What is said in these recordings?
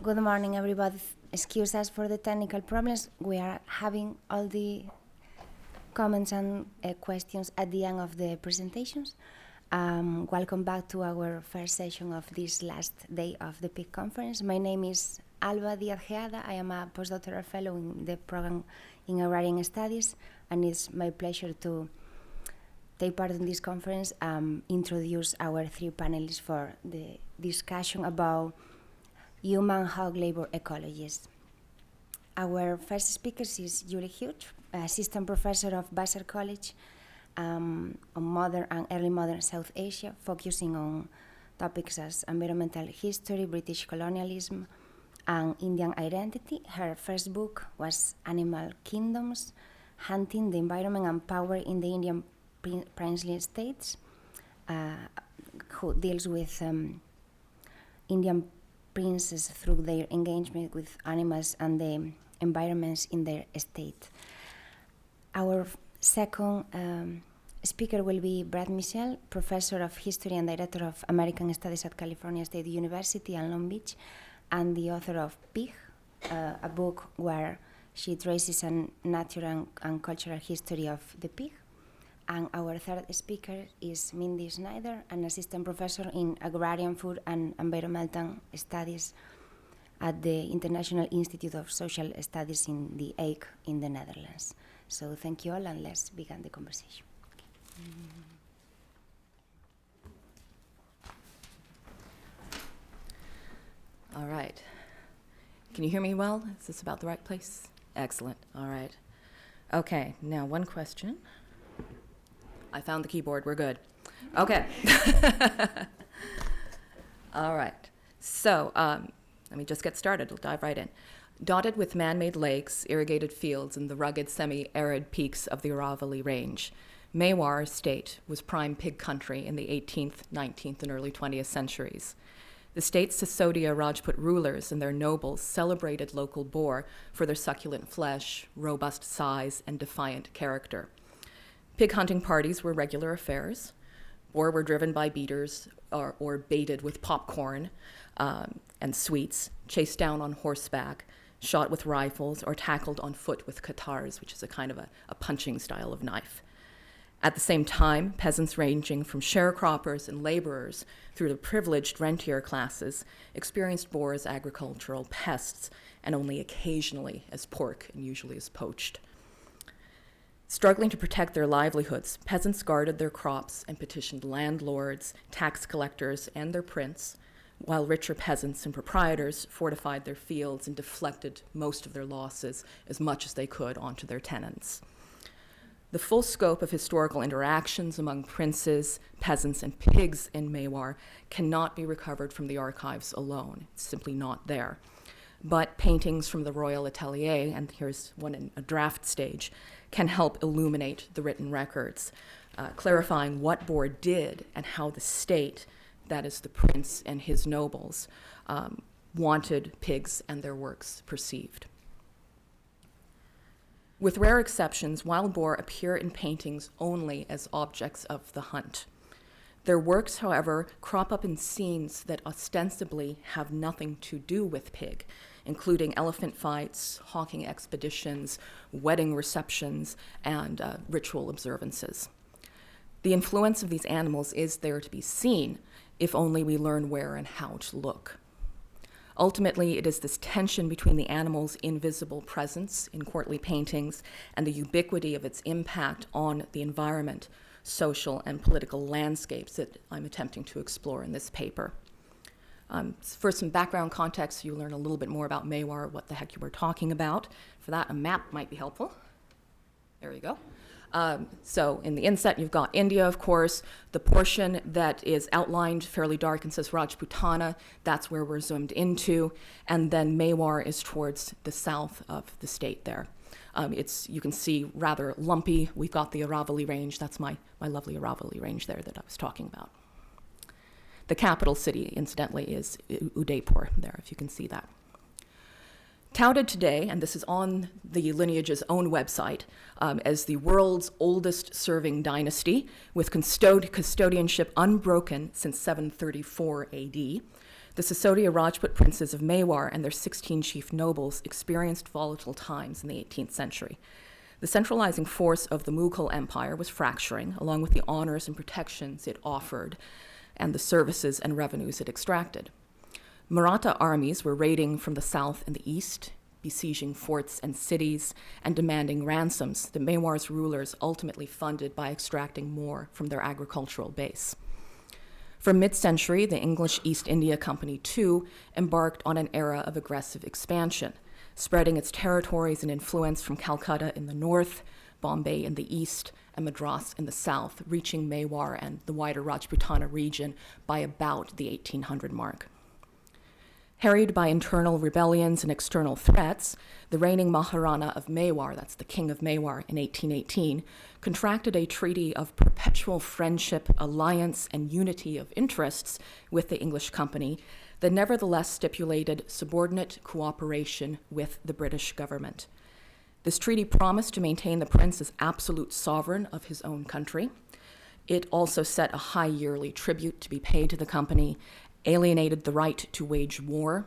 Good morning, everybody. Excuse us for the technical problems. We are having all the comments and questions at the end of the presentations. Welcome back to our first session of this last day of the PIC conference. My name is Alba Diaz-Geada. I am a postdoctoral fellow in the program in Agrarian Studies, and it's my pleasure to take part in this conference, introduce our three panelists for the discussion about Human-Hog labor ecologies. Our first speaker is Julie Hughes, assistant professor of Vassar College on modern and early modern South Asia, focusing on topics as environmental history, British colonialism, and Indian identity. Her first book was Animal Kingdoms, Hunting the Environment and Power in the Indian Princely States, who deals with Indian princes through their engagement with animals and the environments in their state. Our second speaker will be Brad Mizelle, professor of history and director of American Studies at California State University in Long Beach, and the author of Pig, a book where she traces a natural and cultural history of the pig. And our third speaker is Mindi Schneider, an assistant professor in Agrarian Food and Environmental Studies at the International Institute of Social Studies in the Hague in the Netherlands. So thank you all, and let's begin the conversation. All right. Can you hear me well? Is this about the right place? Excellent. All right. Okay, now one question. I found the keyboard. We're good. Okay. All right. So let me just get started. We'll dive right in. Dotted with man-made lakes, irrigated fields, and the rugged semi-arid peaks of the Aravalli Range, Mewar state was prime pig country in the 18th, 19th, and early 20th centuries. The state's Sisodia Rajput rulers and their nobles celebrated local boar for their succulent flesh, robust size, and defiant character. Pig hunting parties were regular affairs. Boar were driven by beaters or baited with popcorn and sweets, chased down on horseback, shot with rifles, or tackled on foot with katars, which is a kind of a punching style of knife. At the same time, peasants ranging from sharecroppers and laborers through the privileged rentier classes experienced boar as agricultural pests and only occasionally as pork, and usually as poached. Struggling to protect their livelihoods, peasants guarded their crops and petitioned landlords, tax collectors, and their prince, while richer peasants and proprietors fortified their fields and deflected most of their losses as much as they could onto their tenants. The full scope of historical interactions among princes, peasants, and pigs in Mewar cannot be recovered from the archives alone. It's simply not there. But paintings from the Royal Atelier, and here's one in a draft stage, can help illuminate the written records, clarifying what Boar did and how the state, that is the prince and his nobles, wanted pigs and their works perceived. With rare exceptions, wild boar appear in paintings only as objects of the hunt. Their works, however, crop up in scenes that ostensibly have nothing to do with pig, including elephant fights, hawking expeditions, wedding receptions, and ritual observances. The influence of these animals is there to be seen, if only we learn where and how to look. Ultimately, it is this tension between the animal's invisible presence in courtly paintings and the ubiquity of its impact on the environment, social, and political landscapes that I'm attempting to explore in this paper. For some background context, you learn a little bit more about Mewar, what the heck you were talking about. For that, a map might be helpful. There you go. So in the inset, you've got India, of course. The portion that is outlined fairly dark and says Rajputana, that's where we're zoomed into. And then Mewar is towards the south of the state there. You can see, rather lumpy. We've got the Aravalli Range. That's my lovely Aravalli Range there that I was talking about. The capital city, incidentally, is Udaipur there, if you can see that. Touted today, and this is on the lineage's own website, as the world's oldest serving dynasty, with custodianship unbroken since 734 AD, the The Sisodia Rajput princes of Mewar and their 16 chief nobles experienced volatile times in the 18th century. The centralizing force of the Mughal Empire was fracturing, along with the honors and protections it offered and the services and revenues it extracted. Maratha armies were raiding from the south and the east, besieging forts and cities, and demanding ransoms that Mewar's rulers ultimately funded by extracting more from their agricultural base. From mid-century, the English East India Company, too, embarked on an era of aggressive expansion, spreading its territories and influence from Calcutta in the north, Bombay in the east, and Madras in the south, reaching Mewar and the wider Rajputana region by about the 1800 mark. Harried by internal rebellions and external threats, the reigning Maharana of Mewar, that's the King of Mewar in 1818, contracted a treaty of perpetual friendship, alliance, and unity of interests with the English company that nevertheless stipulated subordinate cooperation with the British government. This treaty promised to maintain the prince as absolute sovereign of his own country. It also set a high yearly tribute to be paid to the company, alienated the right to wage war,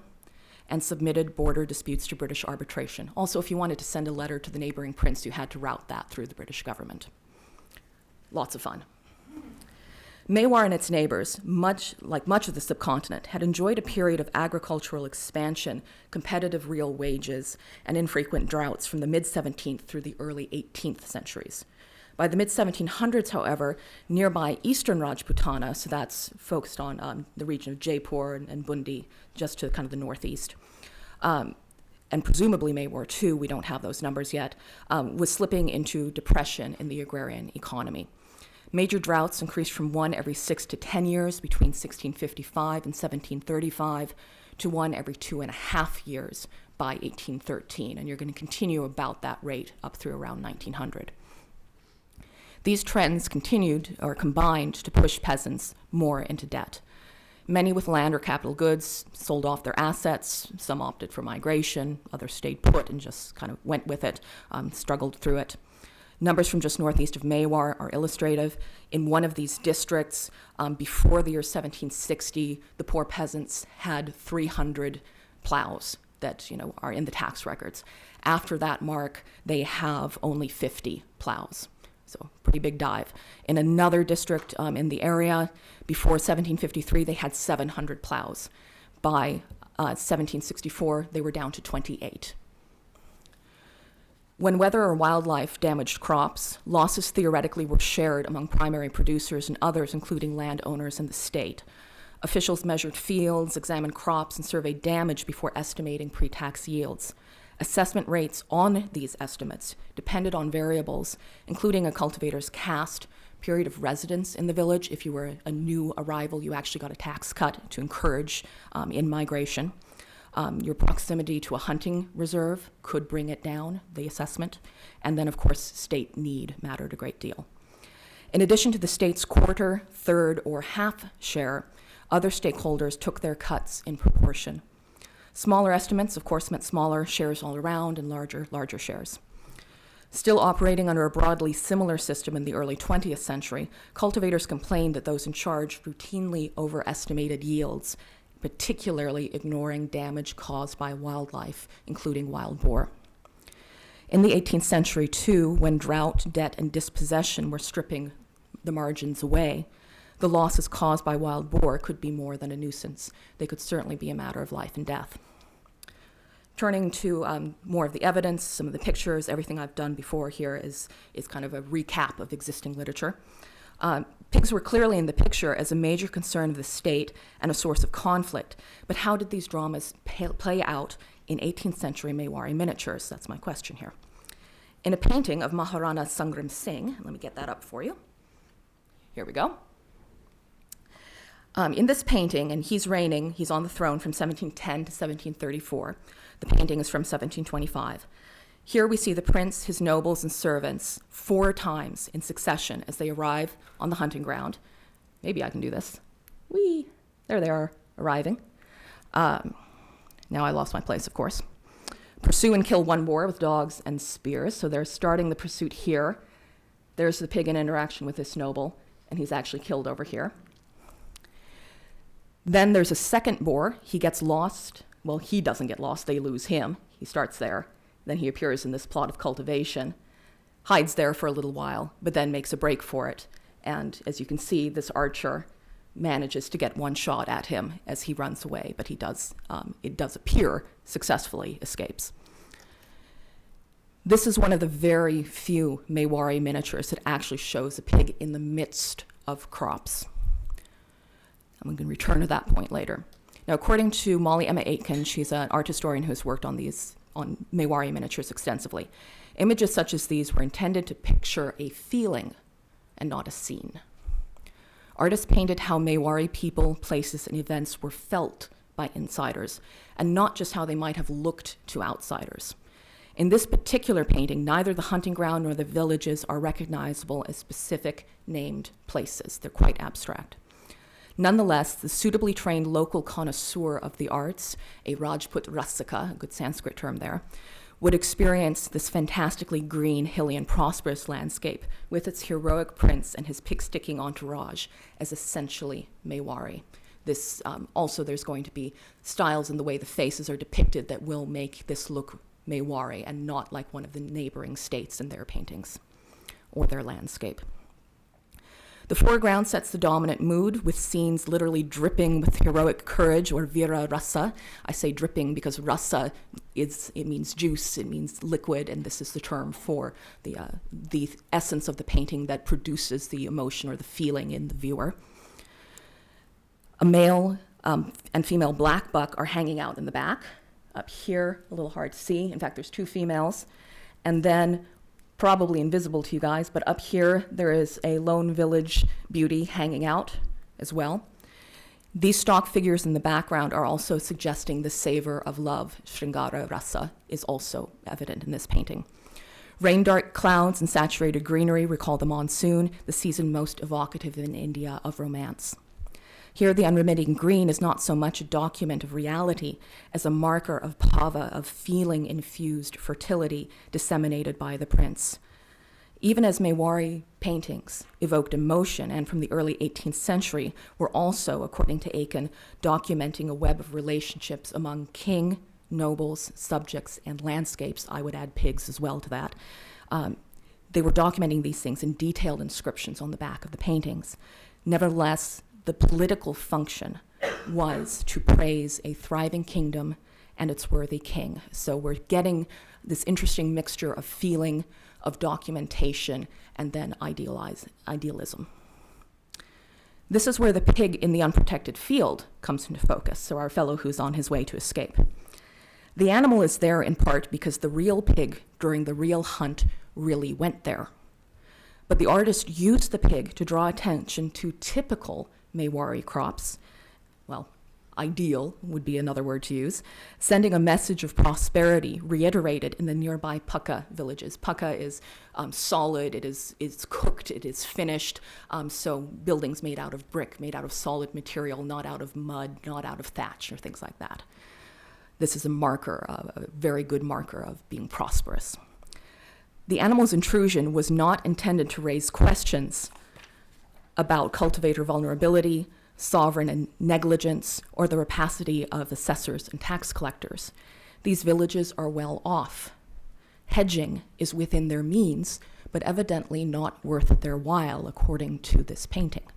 and submitted border disputes to British arbitration. Also, if you wanted to send a letter to the neighboring prince, you had to route that through the British government. Lots of fun. Mewar and its neighbors, much of the subcontinent, had enjoyed a period of agricultural expansion, competitive real wages, and infrequent droughts from the mid-17th through the early 18th centuries. By the mid-1700s, however, nearby eastern Rajputana, so that's focused on the region of Jaipur and Bundi, just to kind of the northeast, and presumably Mewar too, we don't have those numbers yet, was slipping into depression in the agrarian economy. Major droughts increased from one every 6 to 10 years between 1655 and 1735 to one every 2.5 years by 1813, and you're going to continue about that rate up through around 1900. These trends continued or combined to push peasants more into debt. Many with land or capital goods sold off their assets. Some opted for migration. Others stayed put and just kind of went with it, struggled through it. Numbers from just northeast of Mewar are illustrative. In one of these districts, before the year 1760, the poor peasants had 300 plows that are in the tax records. After that mark, they have only 50 plows. So pretty big dive. In another district in the area, before 1753, they had 700 plows. By 1764, they were down to 28. When weather or wildlife damaged crops, losses theoretically were shared among primary producers and others, including landowners and the state. Officials measured fields, examined crops, and surveyed damage before estimating pre-tax yields. Assessment rates on these estimates depended on variables, including a cultivator's caste, period of residence in the village. If you were a new arrival, you actually got a tax cut to encourage in-migration. Your proximity to a hunting reserve could bring it down, the assessment. And then, of course, state need mattered a great deal. In addition to the state's quarter, third, or half share, other stakeholders took their cuts in proportion. Smaller estimates, of course, meant smaller shares all around and larger shares. Still operating under a broadly similar system in the early 20th century, cultivators complained that those in charge routinely overestimated yields, particularly ignoring damage caused by wildlife, including wild boar. In the 18th century, too, when drought, debt, and dispossession were stripping the margins away, the losses caused by wild boar could be more than a nuisance. They could certainly be a matter of life and death. Turning to more of the evidence, some of the pictures, everything I've done before here is kind of a recap of existing literature. Pigs were clearly in the picture as a major concern of the state and a source of conflict, but how did these dramas play out in 18th century Mewari miniatures? That's my question here. In a painting of Maharana Sangram Singh, let me get that up for you. Here we go. In this painting, and he's reigning, he's on the throne from 1710 to 1734. The painting is from 1725. Here we see the prince, his nobles, and servants 4 times in succession as they arrive on the hunting ground. Maybe I can do this. Whee! There they are, arriving. Now I lost my place, of course. Pursue and kill one boar with dogs and spears. So they're starting the pursuit here. There's the pig in interaction with this noble, and he's actually killed over here. Then there's a second boar. He gets lost. Well, he doesn't get lost. They lose him. He starts there. Then he appears in this plot of cultivation, hides there for a little while, but then makes a break for it. And as you can see, this archer manages to get one shot at him as he runs away, but he does, it does appear, successfully escapes. This is one of the very few Mewari miniatures that actually shows a pig in the midst of crops. I'm going to return to that point later. Now, according to Molly Emma Aitken, she's an art historian who's worked on Mewari miniatures extensively. Images such as these were intended to picture a feeling and not a scene. Artists painted how Mewari people, places, and events were felt by insiders, and not just how they might have looked to outsiders. In this particular painting, neither the hunting ground nor the villages are recognizable as specific named places. They're quite abstract. Nonetheless, the suitably trained local connoisseur of the arts, a Rajput Rasika, a good Sanskrit term there, would experience this fantastically green, hilly, and prosperous landscape with its heroic prince and his pig-sticking entourage as essentially Mewari. This also, there's going to be styles in the way the faces are depicted that will make this look Mewari and not like one of the neighboring states in their paintings or their landscape. The foreground sets the dominant mood with scenes literally dripping with heroic courage, or vira rasa. I say dripping because rasa it means juice, it means liquid, and this is the term for the essence of the painting that produces the emotion or the feeling in the viewer. A male and female black buck are hanging out in the back. Up here, a little hard to see. In fact, there's two females. And then, probably invisible to you guys, but up here, there is a lone village beauty hanging out as well. These stock figures in the background are also suggesting the savor of love. Shringara rasa is also evident in this painting. Rain-dark clouds and saturated greenery recall the monsoon, the season most evocative in India of romance. Here, the unremitting green is not so much a document of reality as a marker of bhava, of feeling-infused fertility disseminated by the prince. Even as Mewari paintings evoked emotion, and from the early 18th century were also, according to Aiken, documenting a web of relationships among king, nobles, subjects, and landscapes. I would add pigs as well to that. They were documenting these things in detailed inscriptions on the back of the paintings. Nevertheless, the political function was to praise a thriving kingdom and its worthy king. So we're getting this interesting mixture of feeling, of documentation, and then idealism. This is where the pig in the unprotected field comes into focus, so our fellow who's on his way to escape. The animal is there in part because the real pig during the real hunt really went there. But the artist used the pig to draw attention to typical Mewari crops, well, ideal would be another word to use, sending a message of prosperity reiterated in the nearby Pukka villages. Pukka is solid, it's cooked, it is finished, so buildings made out of brick, made out of solid material, not out of mud, not out of thatch or things like that. This is a marker, a very good marker of being prosperous. The animal's intrusion was not intended to raise questions about cultivator vulnerability, sovereign negligence, or the rapacity of assessors and tax collectors. These villages are well off. Hedging is within their means, but evidently not worth their while, according to this painting.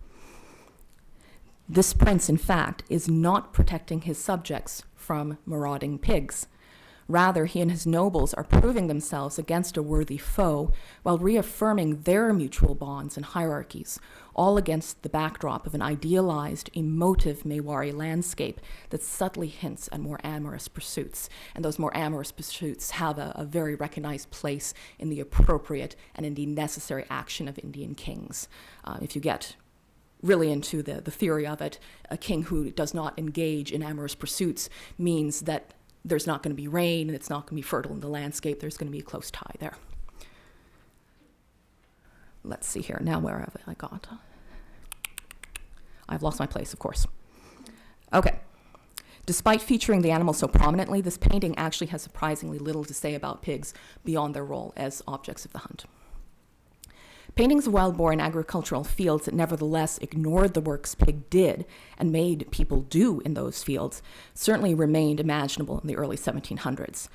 This prince, in fact, is not protecting his subjects from marauding pigs. Rather, he and his nobles are proving themselves against a worthy foe while reaffirming their mutual bonds and hierarchies, all against the backdrop of an idealized, emotive Mewari landscape that subtly hints at more amorous pursuits. And those more amorous pursuits have a very recognized place in the appropriate and indeed necessary action of Indian kings. If you get really into the theory of it, a king who does not engage in amorous pursuits means that there's not going to be rain, and it's not going to be fertile in the landscape. There's going to be a close tie there. Let's see here. Now, where have I got? I've lost my place, of course. Okay. Despite featuring the animal so prominently, this painting actually has surprisingly little to say about pigs beyond their role as objects of the hunt. Paintings of wild boar in agricultural fields that nevertheless ignored the works pig did and made people do in those fields certainly remained imaginable in the early 1700s.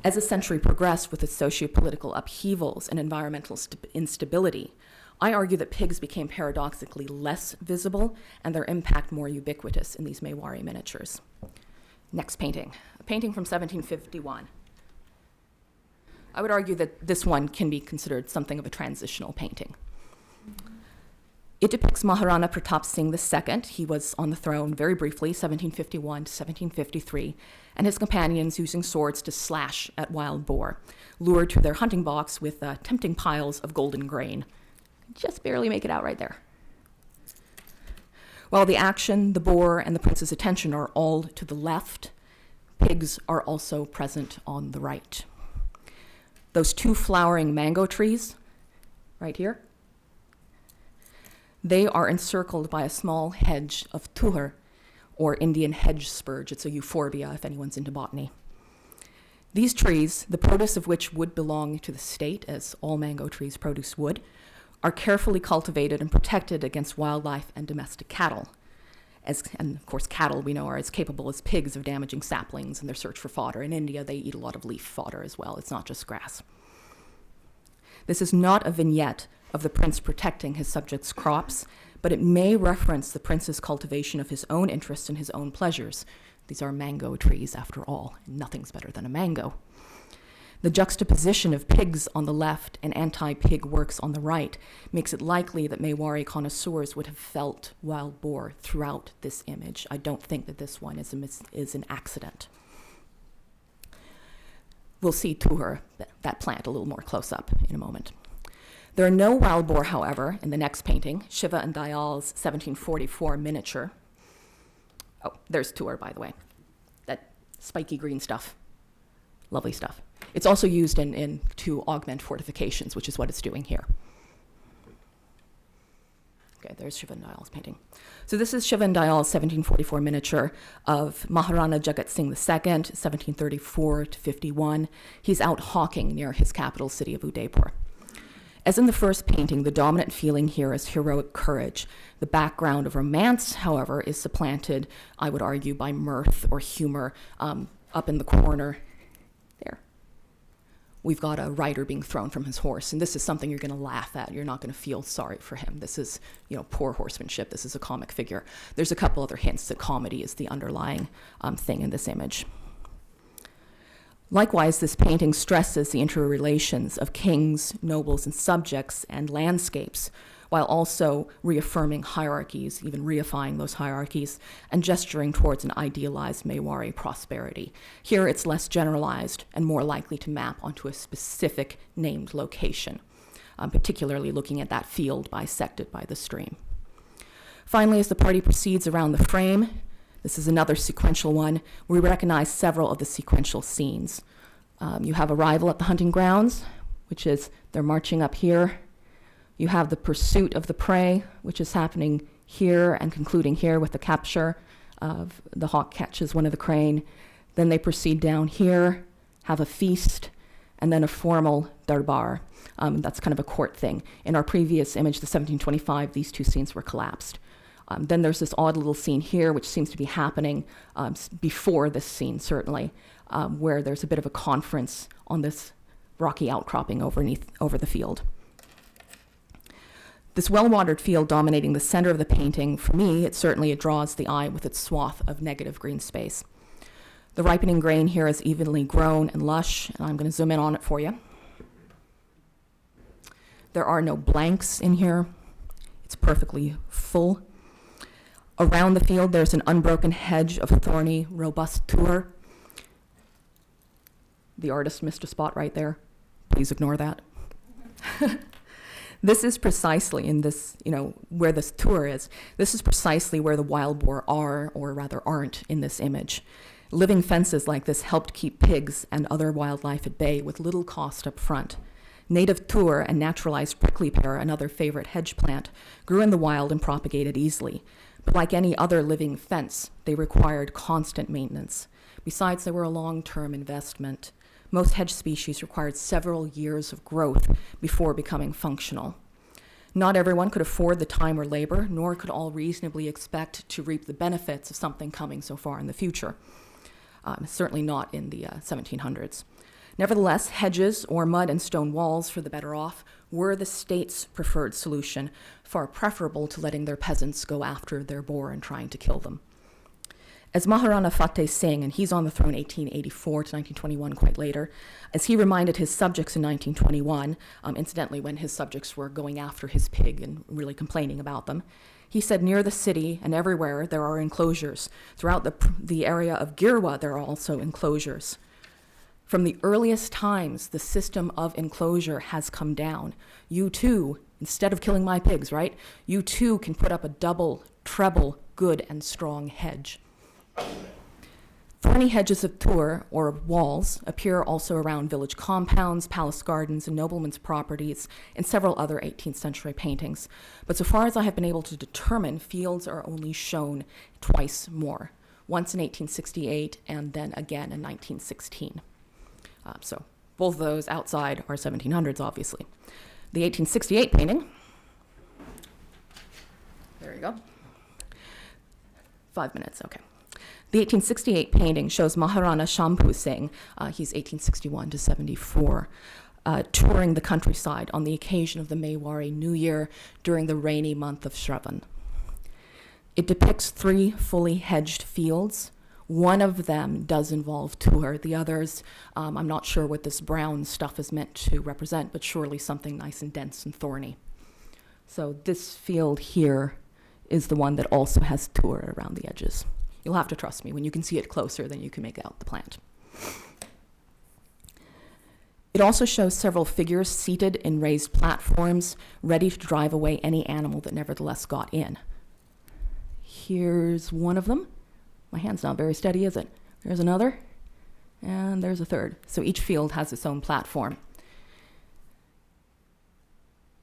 As the century progressed with its socio-political upheavals and environmental instability, I argue that pigs became paradoxically less visible and their impact more ubiquitous in these Mewari miniatures. Next painting, a painting from 1751. I would argue that this one can be considered something of a transitional painting. It depicts Maharana Pratap Singh II. He was on the throne very briefly, 1751 to 1753, and his companions using swords to slash at wild boar, lured to their hunting box with tempting piles of golden grain. Just barely make it out right there. While the action, the boar, and the prince's attention are all to the left, pigs are also present on the right. Those two flowering mango trees, right here, they are encircled by a small hedge of tuhar, or Indian hedge spurge. It's a euphorbia, if anyone's into botany. These trees, the produce of which would belong to the state, as all mango trees produce wood, are carefully cultivated and protected against wildlife and domestic cattle. And of course, cattle, we know, are as capable as pigs of damaging saplings in their search for fodder. In India, they eat a lot of leaf fodder as well. It's not just grass. This is not a vignette of the prince protecting his subjects' crops, but it may reference the prince's cultivation of his own interests and his own pleasures. These are mango trees, after all, and nothing's better than a mango. The juxtaposition of pigs on the left and anti-pig works on the right makes it likely that Mewari connoisseurs would have felt wild boar throughout this image. I don't think that this one is an accident. We'll see tuhar, that plant, a little more close up in a moment. There are no wild boar, however, in the next painting, Shiva and Dayal's 1744 miniature. Oh, there's tuhar, by the way. That spiky green stuff. Lovely stuff. It's also used to augment fortifications, which is what it's doing here. Okay, there's Shiva and Dayal's painting. So this is Shiva and Dayal's 1744 miniature of Maharana Jagat Singh II, 1734 to 51. He's out hawking near his capital city of Udaipur. As in the first painting, the dominant feeling here is heroic courage. The background of romance, however, is supplanted, I would argue, by mirth or humor. Up in the corner, there, we've got a rider being thrown from his horse, and this is something you're going to laugh at. You're not going to feel sorry for him. This is, poor horsemanship. This is a comic figure. There's a couple other hints that comedy is the underlying thing in this image. Likewise, this painting stresses the interrelations of kings, nobles, and subjects and landscapes, while also reaffirming hierarchies, even reifying those hierarchies, and gesturing towards an idealized Mewari prosperity. Here, it's less generalized and more likely to map onto a specific named location, particularly looking at that field bisected by the stream. Finally, as the party proceeds around the frame, this is another sequential one. We recognize several of the sequential scenes. You have arrival at the hunting grounds, which is they're marching up here. You have the pursuit of the prey, which is happening here and concluding here with the capture of the hawk catches one of the crane. Then they proceed down here, have a feast, and then a formal darbar. That's kind of a court thing. In our previous image, the 1725, these two scenes were collapsed. Then there's this odd little scene here, which seems to be happening before this scene, certainly, where there's a bit of a conference on this rocky outcropping over the field. This well-watered field dominating the center of the painting, for me, it draws the eye with its swath of negative green space. The ripening grain here is evenly grown and lush, and I'm going to zoom in on it for you. There are no blanks in here. It's perfectly full. Around the field, there's an unbroken hedge of thorny, robust tuhar. The artist missed a spot right there. Please ignore that. This is precisely in this, where this tuhar is. This is precisely where the wild boar are, or rather aren't, in this image. Living fences like this helped keep pigs and other wildlife at bay with little cost up front. Native tuhar and naturalized prickly pear, another favorite hedge plant, grew in the wild and propagated easily. But like any other living fence, they required constant maintenance. Besides, they were a long-term investment. Most hedge species required several years of growth before becoming functional. Not everyone could afford the time or labor, nor could all reasonably expect to reap the benefits of something coming so far in the future. Certainly not in the 1700s. Nevertheless, hedges or mud and stone walls for the better off were the state's preferred solution, far preferable to letting their peasants go after their boar and trying to kill them. As Maharana Fateh Singh, and he's on the throne 1884 to 1921, quite later, as he reminded his subjects in 1921, incidentally when his subjects were going after his pig and really complaining about them, he said, near the city and everywhere there are enclosures. Throughout the area of Girwa there are also enclosures. From the earliest times, the system of enclosure has come down. You too, instead of killing my pigs, right? You too can put up a double, treble, good and strong hedge. Thorny hedges of tur, or walls, appear also around village compounds, palace gardens, and noblemen's properties, and several other 18th century paintings. But so far as I have been able to determine, fields are only shown twice more, once in 1868 and then again in 1916. So both of those outside are 1700s, obviously. The 1868 painting, there you go. 5 minutes, okay. The 1868 painting shows Maharana Shampoo Singh, he's 1861 to 74, touring the countryside on the occasion of the Mewari New Year during the rainy month of Shravan. It depicts 3 fully hedged fields. One of them does involve tur. The others, I'm not sure what this brown stuff is meant to represent, but surely something nice and dense and thorny. So this field here is the one that also has tur around the edges. You'll have to trust me. When you can see it closer, then you can make out the plant. It also shows several figures seated in raised platforms, ready to drive away any animal that nevertheless got in. Here's one of them. My hand's not very steady, is it? There's another, and there's a third. So each field has its own platform.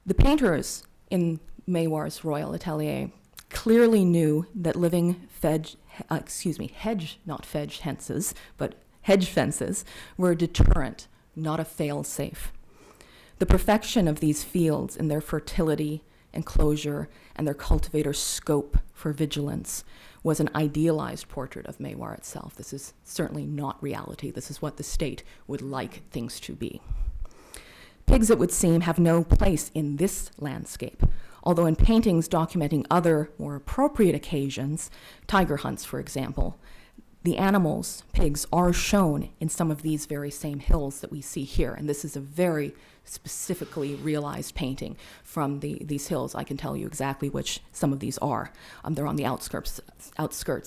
The painters in Mewar's Royal Atelier clearly knew that living hedge fences were a deterrent, not a fail-safe. The perfection of these fields in their fertility, enclosure, and their cultivator's scope for vigilance was an idealized portrait of Mewar itself. This is certainly not reality. This is what the state would like things to be. Pigs, it would seem, have no place in this landscape, although in paintings documenting other, more appropriate occasions, tiger hunts, for example, the animals, pigs, are shown in some of these very same hills that we see here. And this is a very specifically realized painting from these hills. I can tell you exactly which some of these are. They're on the outskirts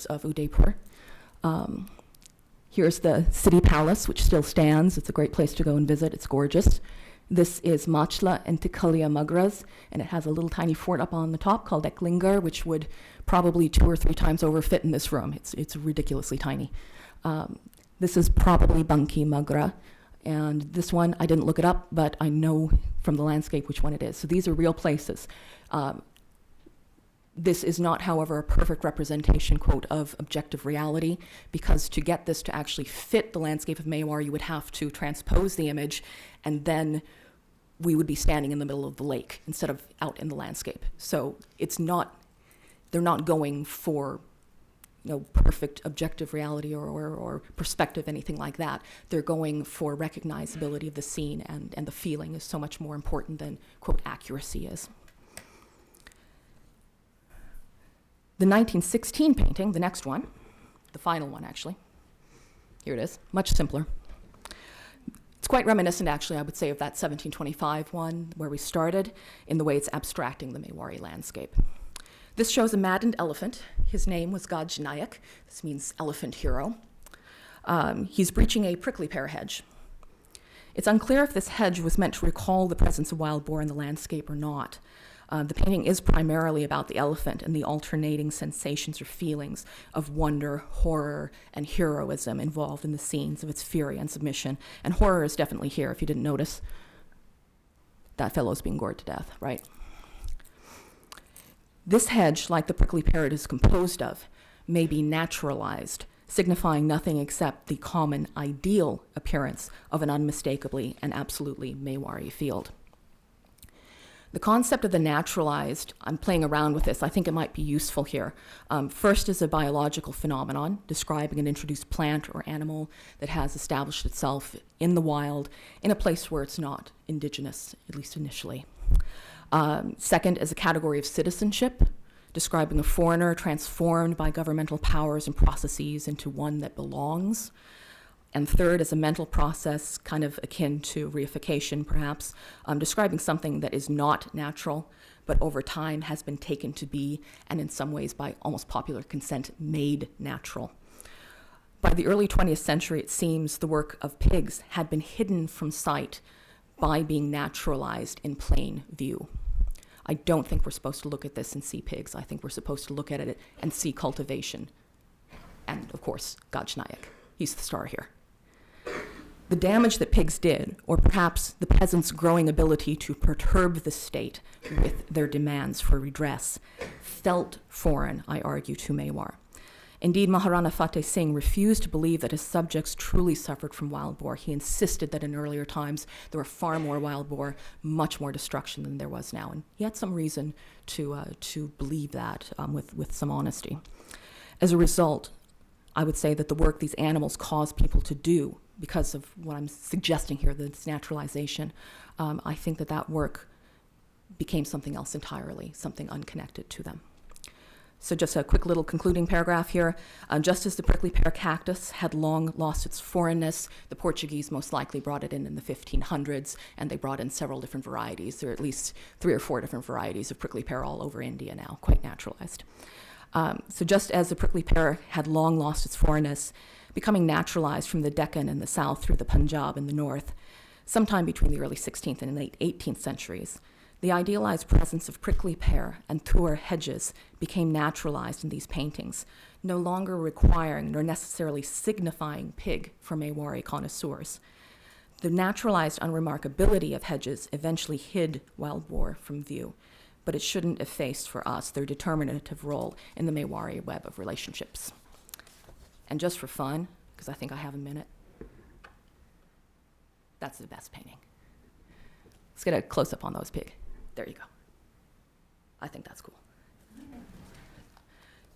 of Udaipur. Here's the city palace, which still stands. It's a great place to go and visit. It's gorgeous. This is Machla and Tikalia Magras, and it has a little tiny fort up on the top called Eklingar, which would probably 2 or 3 times over fit in this room. It's ridiculously tiny. This is probably Banki Magra, and this one, I didn't look it up, but I know from the landscape which one it is. So these are real places. This is not, however, a perfect representation, quote, of objective reality, because to get this to actually fit the landscape of Mewar, you would have to transpose the image, and then we would be standing in the middle of the lake instead of out in the landscape. So they're not going for perfect objective reality or perspective, anything like that. They're going for recognizability of the scene, and the feeling is so much more important than, quote, accuracy is. The 1916 painting, the next one, the final one actually, here it is, much simpler. It's quite reminiscent, actually, I would say, of that 1725 one where we started, in the way it's abstracting the Mewari landscape. This shows a maddened elephant. His name was Gaj Nayak. This means elephant hero. He's breaching a prickly pear hedge. It's unclear if this hedge was meant to recall the presence of wild boar in the landscape or not. The painting is primarily about the elephant and the alternating sensations or feelings of wonder, horror, and heroism involved in the scenes of its fury and submission. And horror is definitely here, if you didn't notice. That fellow's being gored to death, right? This hedge, like the prickly pear it is composed of, may be naturalized, signifying nothing except the common ideal appearance of an unmistakably and absolutely Mewari field. The concept of the naturalized, I'm playing around with this, I think it might be useful here. First is a biological phenomenon describing an introduced plant or animal that has established itself in the wild in a place where it's not indigenous, at least initially. Second is a category of citizenship, describing a foreigner transformed by governmental powers and processes into one that belongs. And third is a mental process kind of akin to reification, perhaps, describing something that is not natural, but over time has been taken to be, and in some ways by almost popular consent, made natural. By the early 20th century, it seems the work of pigs had been hidden from sight by being naturalized in plain view. I don't think we're supposed to look at this and see pigs. I think we're supposed to look at it and see cultivation. And, of course, Gajnayak. He's the star here. The damage that pigs did, or perhaps the peasants' growing ability to perturb the state with their demands for redress, felt foreign, I argue, to Mewar. Indeed, Maharana Fateh Singh refused to believe that his subjects truly suffered from wild boar. He insisted that in earlier times there were far more wild boar, much more destruction than there was now. And he had some reason to believe that with some honesty. As a result, I would say that the work these animals cause people to do, because of what I'm suggesting here, that it's naturalization, I think that work became something else entirely, something unconnected to them. So just a quick little concluding paragraph here. Just as the prickly pear cactus had long lost its foreignness, the Portuguese most likely brought it in the 1500s, and they brought in several different varieties. There are at least 3 or 4 different varieties of prickly pear all over India now, quite naturalized. So just as the prickly pear had long lost its foreignness, becoming naturalized from the Deccan in the south through the Punjab in the north, sometime between the early 16th and late 18th centuries, the idealized presence of prickly pear and tuer hedges became naturalized in these paintings, no longer requiring nor necessarily signifying pig for Mewari connoisseurs. The naturalized unremarkability of hedges eventually hid wild boar from view, but it shouldn't efface for us their determinative role in the Mewari web of relationships. And just for fun, because I think I have a minute, that's the best painting. Let's get a close-up on those pig. There you go. I think that's cool.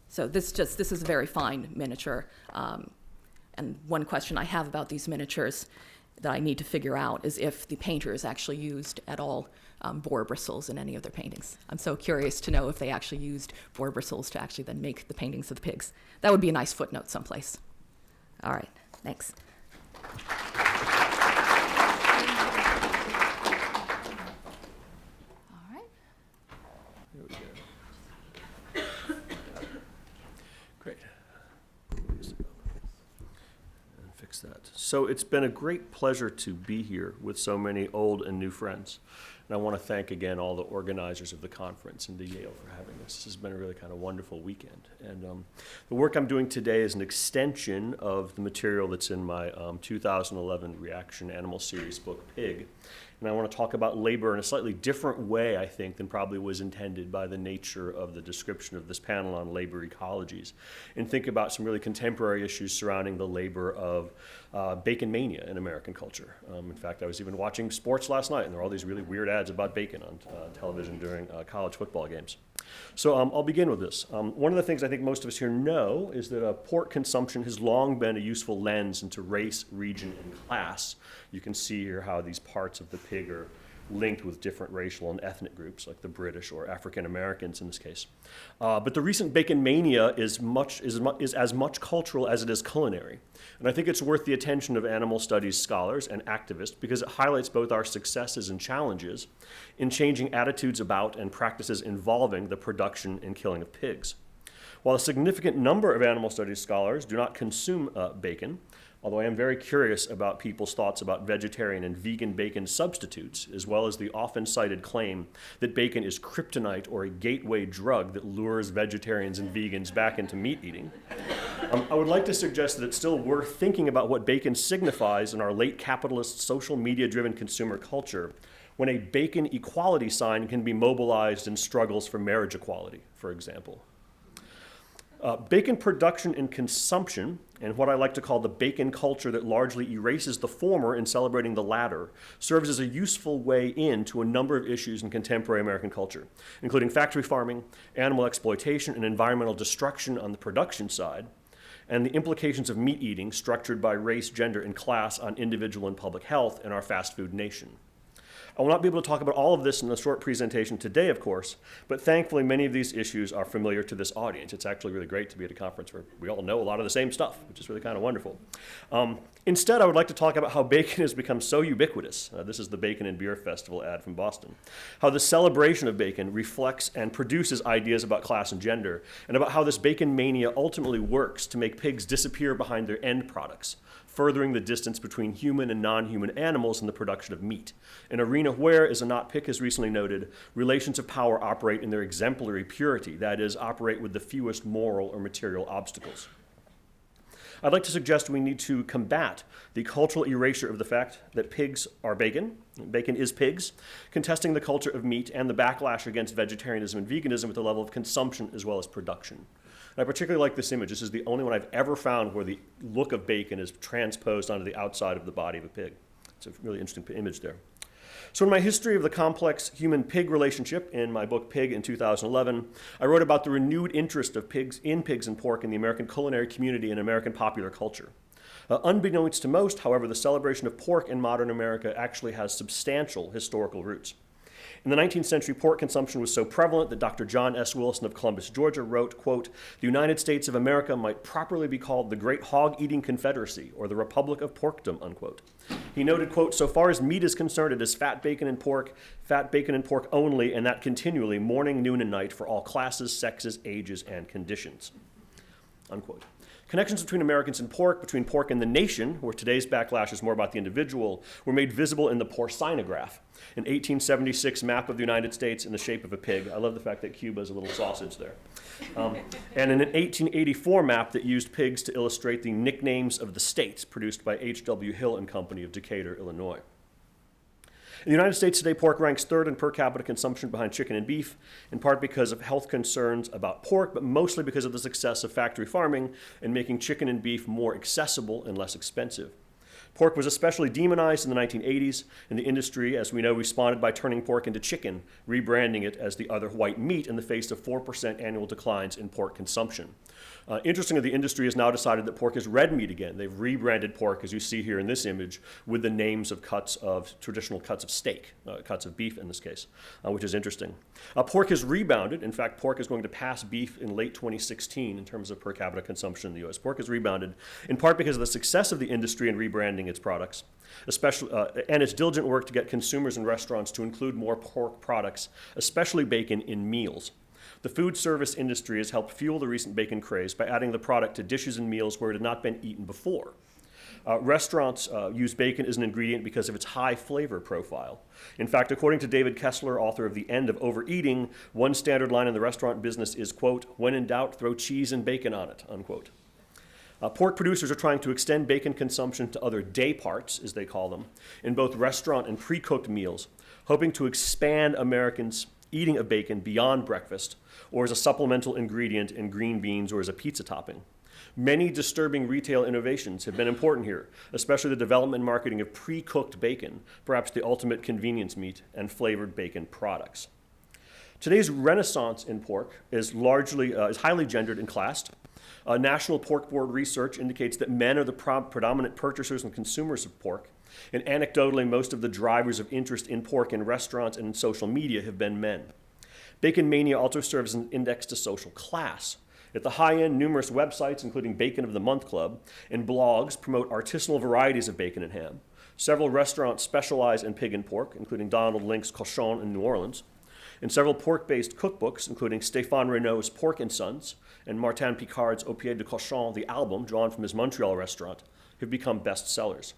So this is a very fine miniature. And one question I have about these miniatures that I need to figure out is if the painters actually used at all boar bristles in any of their paintings. I'm so curious to know if they actually used boar bristles to actually then make the paintings of the pigs. That would be a nice footnote someplace. All right, thanks. All right. Here we go. Great. And fix that. So it's been a great pleasure to be here with so many old and new friends. And I want to thank again all the organizers of the conference and to Yale for having this. This has been a really kind of wonderful weekend. And the work I'm doing today is an extension of the material that's in my 2011 Reaction Animal Series book, Pig. And I want to talk about labor in a slightly different way, I think, than probably was intended by the nature of the description of this panel on labor ecologies, and think about some really contemporary issues surrounding the labor of bacon mania in American culture. In fact, I was even watching sports last night, and there were all these really weird ads about bacon on television during college football games. So I'll begin with this. One of the things I think most of us here know is that pork consumption has long been a useful lens into race, region, and class. You can see here how these parts of the pig are linked with different racial and ethnic groups, like the British or African Americans in this case. But the recent bacon mania is as much cultural as it is culinary. And I think it's worth the attention of animal studies scholars and activists because it highlights both our successes and challenges in changing attitudes about and practices involving the production and killing of pigs. While a significant number of animal studies scholars do not consume bacon, although I am very curious about people's thoughts about vegetarian and vegan bacon substitutes, as well as the often cited claim that bacon is kryptonite or a gateway drug that lures vegetarians and vegans back into meat eating, I would like to suggest that it's still worth thinking about what bacon signifies in our late capitalist, social media-driven consumer culture when a bacon equality sign can be mobilized in struggles for marriage equality, for example. Bacon production and consumption, and what I like to call the bacon culture that largely erases the former in celebrating the latter, serves as a useful way into a number of issues in contemporary American culture, including factory farming, animal exploitation, and environmental destruction on the production side, and the implications of meat eating structured by race, gender, and class on individual and public health in our fast food nation. I will not be able to talk about all of this in a short presentation today, of course, but thankfully many of these issues are familiar to this audience. It's actually really great to be at a conference where we all know a lot of the same stuff, which is really kind of wonderful. Instead, I would like to talk about how bacon has become so ubiquitous. This is the Bacon and Beer Festival ad from Boston. How the celebration of bacon reflects and produces ideas about class and gender, and about how this bacon mania ultimately works to make pigs disappear behind their end products, furthering the distance between human and non-human animals in the production of meat, an arena where, as Anat Pick has recently noted, relations of power operate in their exemplary purity, that is, operate with the fewest moral or material obstacles. I'd like to suggest we need to combat the cultural erasure of the fact that pigs are bacon is pigs, contesting the culture of meat and the backlash against vegetarianism and veganism with the level of consumption as well as production. And I particularly like this image. This is the only one I've ever found where the look of bacon is transposed onto the outside of the body of a pig. It's a really interesting image there. So in my history of the complex human-pig relationship in my book Pig in 2011, I wrote about the renewed interest of pigs and pork in the American culinary community and American popular culture. Unbeknownst to most, however, the celebration of pork in modern America actually has substantial historical roots. In the 19th century, pork consumption was so prevalent that Dr. John S. Wilson of Columbus, Georgia wrote, quote, "The United States of America might properly be called the Great Hog-Eating Confederacy or the Republic of Porkdom," unquote. He noted, quote, "So far as meat is concerned, it is fat bacon and pork only, and that continually, morning, noon, and night for all classes, sexes, ages, and conditions," unquote. Connections between Americans and pork, between pork and the nation, where today's backlash is more about the individual, were made visible in the porcinograph, an 1876 map of the United States in the shape of a pig. I love the fact that Cuba is a little sausage there. And in an 1884 map that used pigs to illustrate the nicknames of the states, produced by H.W. Hill and Company of Decatur, Illinois. In the United States today, pork ranks third in per capita consumption behind chicken and beef, in part because of health concerns about pork, but mostly because of the success of factory farming and making chicken and beef more accessible and less expensive. Pork was especially demonized in the 1980s, and the industry, as we know, responded by turning pork into chicken, rebranding it as the other white meat in the face of 4% annual declines in pork consumption. Interestingly, the industry has now decided that pork is red meat again. They've rebranded pork, as you see here in this image, with the names of traditional cuts of steak, cuts of beef in this case, which is interesting. Pork has rebounded. In fact, pork is going to pass beef in late 2016 in terms of per capita consumption in the U.S. Pork has rebounded, in part because of the success of the industry in rebranding its products, especially and its diligent work to get consumers and restaurants to include more pork products, especially bacon, in meals. The food service industry has helped fuel the recent bacon craze by adding the product to dishes and meals where it had not been eaten before. Restaurants use bacon as an ingredient because of its high flavor profile. In fact, according to David Kessler, author of The End of Overeating, one standard line in the restaurant business is, quote, "When in doubt, throw cheese and bacon on it," unquote. Pork producers are trying to extend bacon consumption to other day parts, as they call them, in both restaurant and pre-cooked meals, hoping to expand Americans' eating of bacon beyond breakfast, or as a supplemental ingredient in green beans or as a pizza topping. Many disturbing retail innovations have been important here, especially the development and marketing of pre-cooked bacon, perhaps the ultimate convenience meat, and flavored bacon products. Today's renaissance in pork is highly gendered and classed. National Pork Board research indicates that men are the predominant purchasers and consumers of pork, and anecdotally, most of the drivers of interest in pork in restaurants and in social media have been men. Bacon mania also serves as an index to social class. At the high end, numerous websites, including Bacon of the Month Club, and blogs promote artisanal varieties of bacon and ham. Several restaurants specialize in pig and pork, including Donald Link's Cochon in New Orleans. And several pork-based cookbooks, including Stéphane Renaud's Pork and Sons and Martin Picard's Au Pied de Cochon, the album drawn from his Montreal restaurant, have become bestsellers.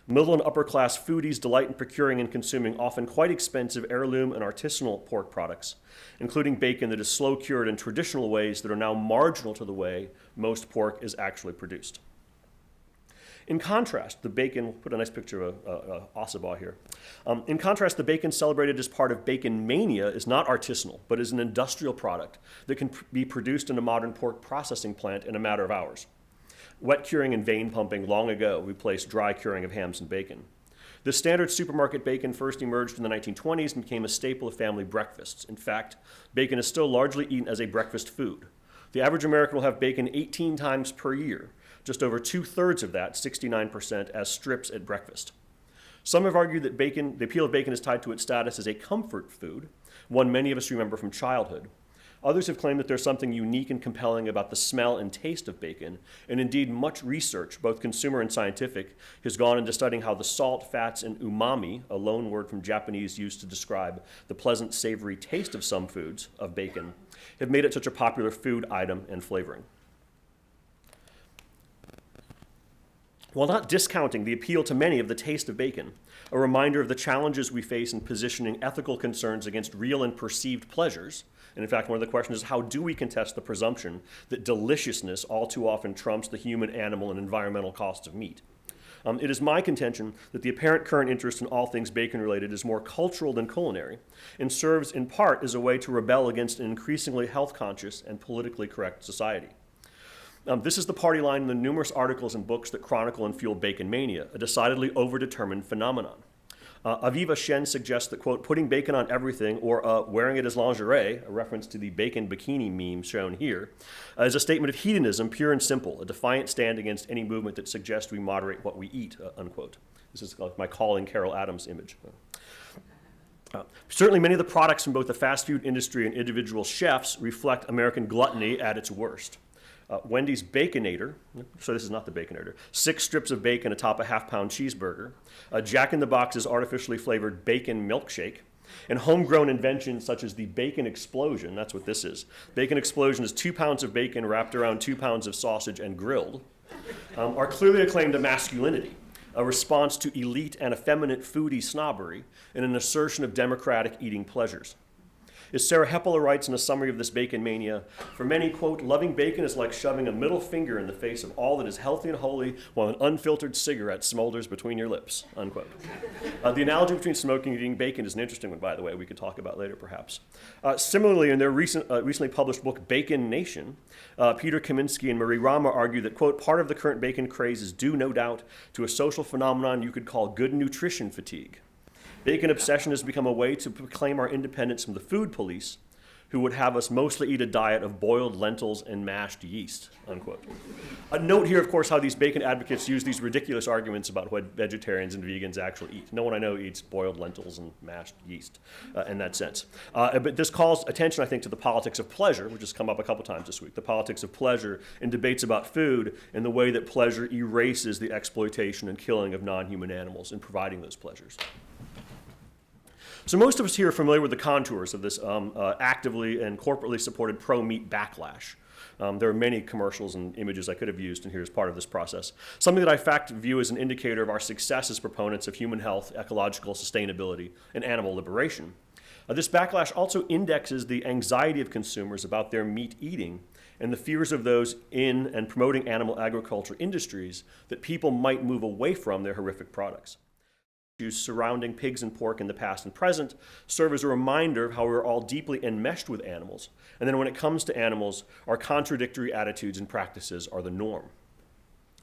Middle and upper-class foodies delight in procuring and consuming often quite expensive heirloom and artisanal pork products, including bacon that is slow-cured in traditional ways that are now marginal to the way most pork is actually produced. In contrast, the bacon, we'll put a nice picture of a ossibah here. In contrast, the bacon celebrated as part of bacon mania is not artisanal, but is an industrial product that can be produced in a modern pork processing plant in a matter of hours. Wet curing and vein pumping long ago replaced dry curing of hams and bacon. The standard supermarket bacon first emerged in the 1920s and became a staple of family breakfasts. In fact, bacon is still largely eaten as a breakfast food. The average American will have bacon 18 times per year, just over 2/3 of that, 69%, as strips at breakfast. Some have argued that the appeal of bacon is tied to its status as a comfort food, one many of us remember from childhood. Others have claimed that there's something unique and compelling about the smell and taste of bacon, and indeed much research, both consumer and scientific, has gone into studying how the salt, fats, and umami, a loan word from Japanese used to describe the pleasant, savory taste of some foods, of bacon, have made it such a popular food item and flavoring. While not discounting the appeal to many of the taste of bacon, a reminder of the challenges we face in positioning ethical concerns against real and perceived pleasures. And in fact, one of the questions is, how do we contest the presumption that deliciousness all too often trumps the human, animal, and environmental costs of meat? It is my contention that the apparent current interest in all things bacon-related is more cultural than culinary, and serves in part as a way to rebel against an increasingly health-conscious and politically correct society. This is the party line in the numerous articles and books that chronicle and fuel bacon mania, a decidedly overdetermined phenomenon. Aviva Shen suggests that, quote, putting bacon on everything or wearing it as lingerie, a reference to the bacon bikini meme shown here, is a statement of hedonism, pure and simple, a defiant stand against any movement that suggests we moderate what we eat, unquote. This is my calling Carol Adams image. Certainly many of the products from both the fast food industry and individual chefs reflect American gluttony at its worst. Wendy's Baconator, so this is not the Baconator, 6 strips of bacon atop a half-pound cheeseburger, Jack in the Box's artificially flavored bacon milkshake, and homegrown inventions such as the Bacon Explosion, that's what this is. Bacon Explosion is 2 pounds of bacon wrapped around 2 pounds of sausage and grilled, are clearly a claim to masculinity, a response to elite and effeminate foodie snobbery, and an assertion of democratic eating pleasures. As Sarah Heppeler writes in a summary of this bacon mania, for many, quote, loving bacon is like shoving a middle finger in the face of all that is healthy and holy while an unfiltered cigarette smolders between your lips, unquote. The analogy between smoking and eating bacon is an interesting one, by the way, we could talk about later, perhaps. Similarly, in their recently published book, Bacon Nation, Peter Kaminsky and Marie Rama argue that, quote, part of the current bacon craze is due, no doubt, to a social phenomenon you could call good nutrition fatigue. Bacon obsession has become a way to proclaim our independence from the food police, who would have us mostly eat a diet of boiled lentils and mashed yeast, unquote. A note here, of course, how these bacon advocates use these ridiculous arguments about what vegetarians and vegans actually eat. No one I know eats boiled lentils and mashed yeast in that sense. But this calls attention, I think, to the politics of pleasure, which has come up a couple times this week, the politics of pleasure in debates about food and the way that pleasure erases the exploitation and killing of non-human animals in providing those pleasures. So most of us here are familiar with the contours of this actively and corporately supported pro-meat backlash. There are many commercials and images I could have used in here as part of this process. Something that I in fact view as an indicator of our success as proponents of human health, ecological sustainability, and animal liberation. This backlash also indexes the anxiety of consumers about their meat eating and the fears of those in and promoting animal agriculture industries that people might move away from their horrific products. Issues surrounding pigs and pork in the past and present serve as a reminder of how we're all deeply enmeshed with animals, and then when it comes to animals, our contradictory attitudes and practices are the norm.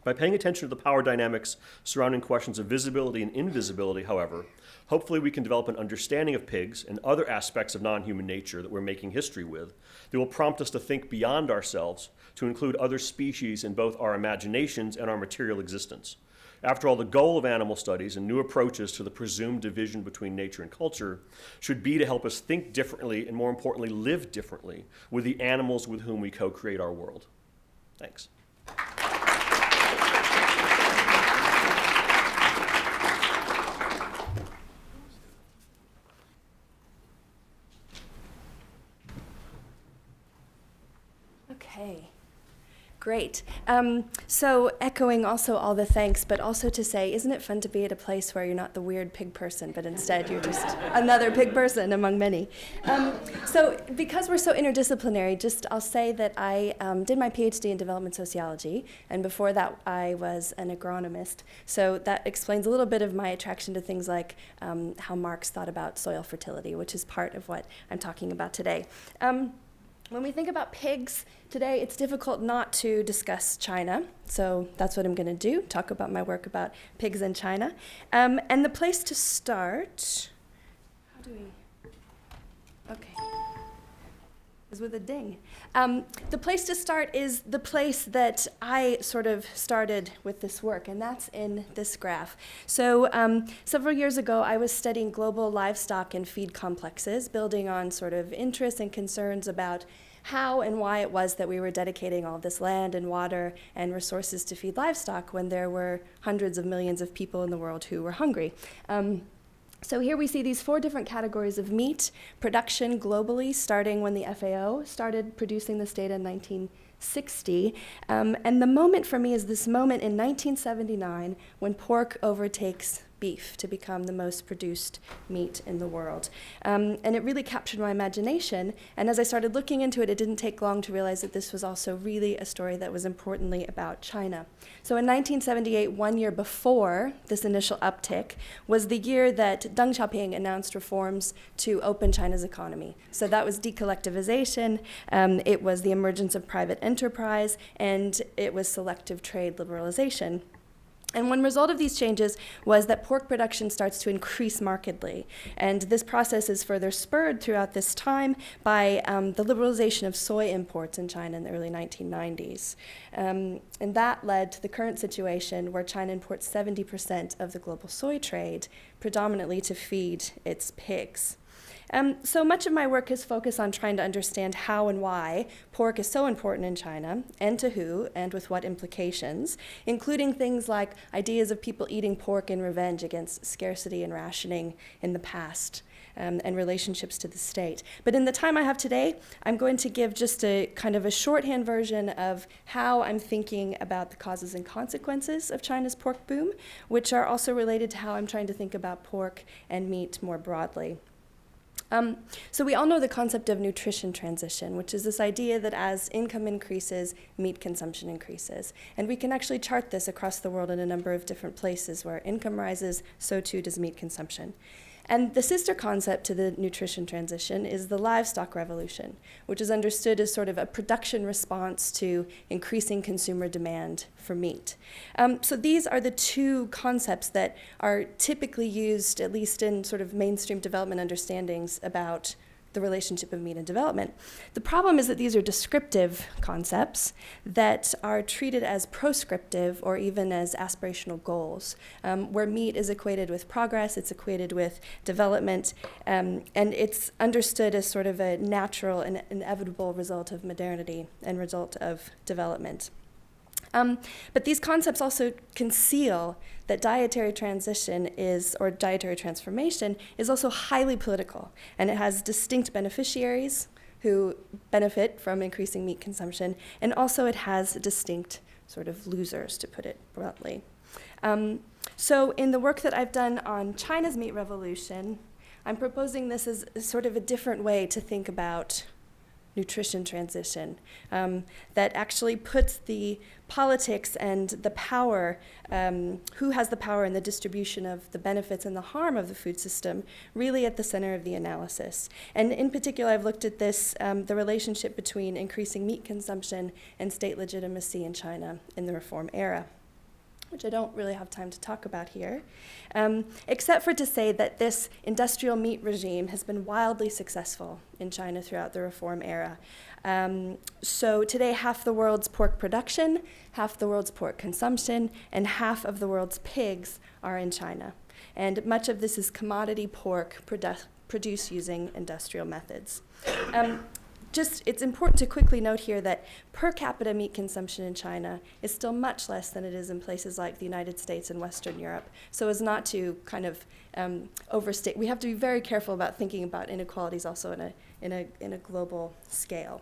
By paying attention to the power dynamics surrounding questions of visibility and invisibility, however, hopefully we can develop an understanding of pigs and other aspects of non-human nature that we're making history with that will prompt us to think beyond ourselves to include other species in both our imaginations and our material existence. After all, the goal of animal studies and new approaches to the presumed division between nature and culture should be to help us think differently and, more importantly, live differently with the animals with whom we co-create our world. Thanks. Okay. Great. So echoing also all the thanks, but also to say, isn't it fun to be at a place where you're not the weird pig person, but instead you're just another pig person among many? So because we're so interdisciplinary, I'll say that I did my PhD in development sociology, and before that I was an agronomist. So that explains a little bit of my attraction to things like how Marx thought about soil fertility, which is part of what I'm talking about today. When we think about pigs today, it's difficult not to discuss China. So that's what I'm going to do, talk about my work about pigs in China. And the place to start, is with a ding. The place to start is the place that I sort of started with this work, and that's in this graph. So several years ago, I was studying global livestock and feed complexes, building on sort of interests and concerns about how and why it was that we were dedicating all this land and water and resources to feed livestock when there were hundreds of millions of people in the world who were hungry. So here we see these 4 different categories of meat production globally, starting when the FAO started producing this data in 1960. And the moment for me is this moment in 1979 when pork overtakes beef to become the most produced meat in the world. And it really captured my imagination. And as I started looking into it, it didn't take long to realize that this was also really a story that was importantly about China. So in 1978, 1 year before this initial uptick, was the year that Deng Xiaoping announced reforms to open China's economy. So that was decollectivization, it was the emergence of private enterprise, and it was selective trade liberalization. And one result of these changes was that pork production starts to increase markedly. And this process is further spurred throughout this time by the liberalization of soy imports in China in the early 1990s. And that led to the current situation where China imports 70% of the global soy trade, predominantly to feed its pigs. So much of my work has focused on trying to understand how and why pork is so important in China, and to who, and with what implications, including things like ideas of people eating pork in revenge against scarcity and rationing in the past, and relationships to the state. But in the time I have today, I'm going to give just a kind of a shorthand version of how I'm thinking about the causes and consequences of China's pork boom, which are also related to how I'm trying to think about pork and meat more broadly. So we all know the concept of nutrition transition, which is this idea that as income increases, meat consumption increases. And we can actually chart this across the world in a number of different places where income rises, so too does meat consumption. And the sister concept to the nutrition transition is the livestock revolution, which is understood as sort of a production response to increasing consumer demand for meat. So these are the 2 concepts that are typically used, at least in sort of mainstream development understandings about the relationship of meat and development. The problem is that these are descriptive concepts that are treated as proscriptive or even as aspirational goals, where meat is equated with progress, it's equated with development, and it's understood as sort of a natural and inevitable result of modernity and result of development. But these concepts also conceal that dietary transition or dietary transformation is also highly political, and it has distinct beneficiaries who benefit from increasing meat consumption, and also it has distinct sort of losers, to put it bluntly. So in the work that I've done on China's meat revolution, I'm proposing this as sort of a different way to think about nutrition transition, that actually puts the politics and the power, who has the power in the distribution of the benefits and the harm of the food system, really at the center of the analysis. And in particular, I've looked at this, the relationship between increasing meat consumption and state legitimacy in China in the reform era, which I don't really have time to talk about here, except for to say that this industrial meat regime has been wildly successful in China throughout the reform era. So today, half the world's pork production, half the world's pork consumption, and half of the world's pigs are in China. And much of this is commodity pork produced using industrial methods. It's important to quickly note here that per capita meat consumption in China is still much less than it is in places like the United States and Western Europe, so as not to kind of overstate. We have to be very careful about thinking about inequalities also in a global scale.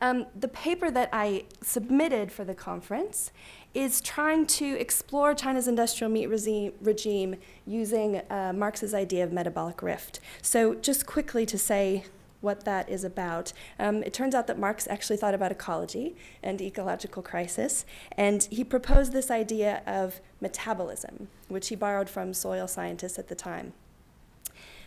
The paper that I submitted for the conference is trying to explore China's industrial meat regime using Marx's idea of metabolic rift. So just quickly to say what that is about. It turns out that Marx actually thought about ecology and ecological crisis, and he proposed this idea of metabolism, which he borrowed from soil scientists at the time.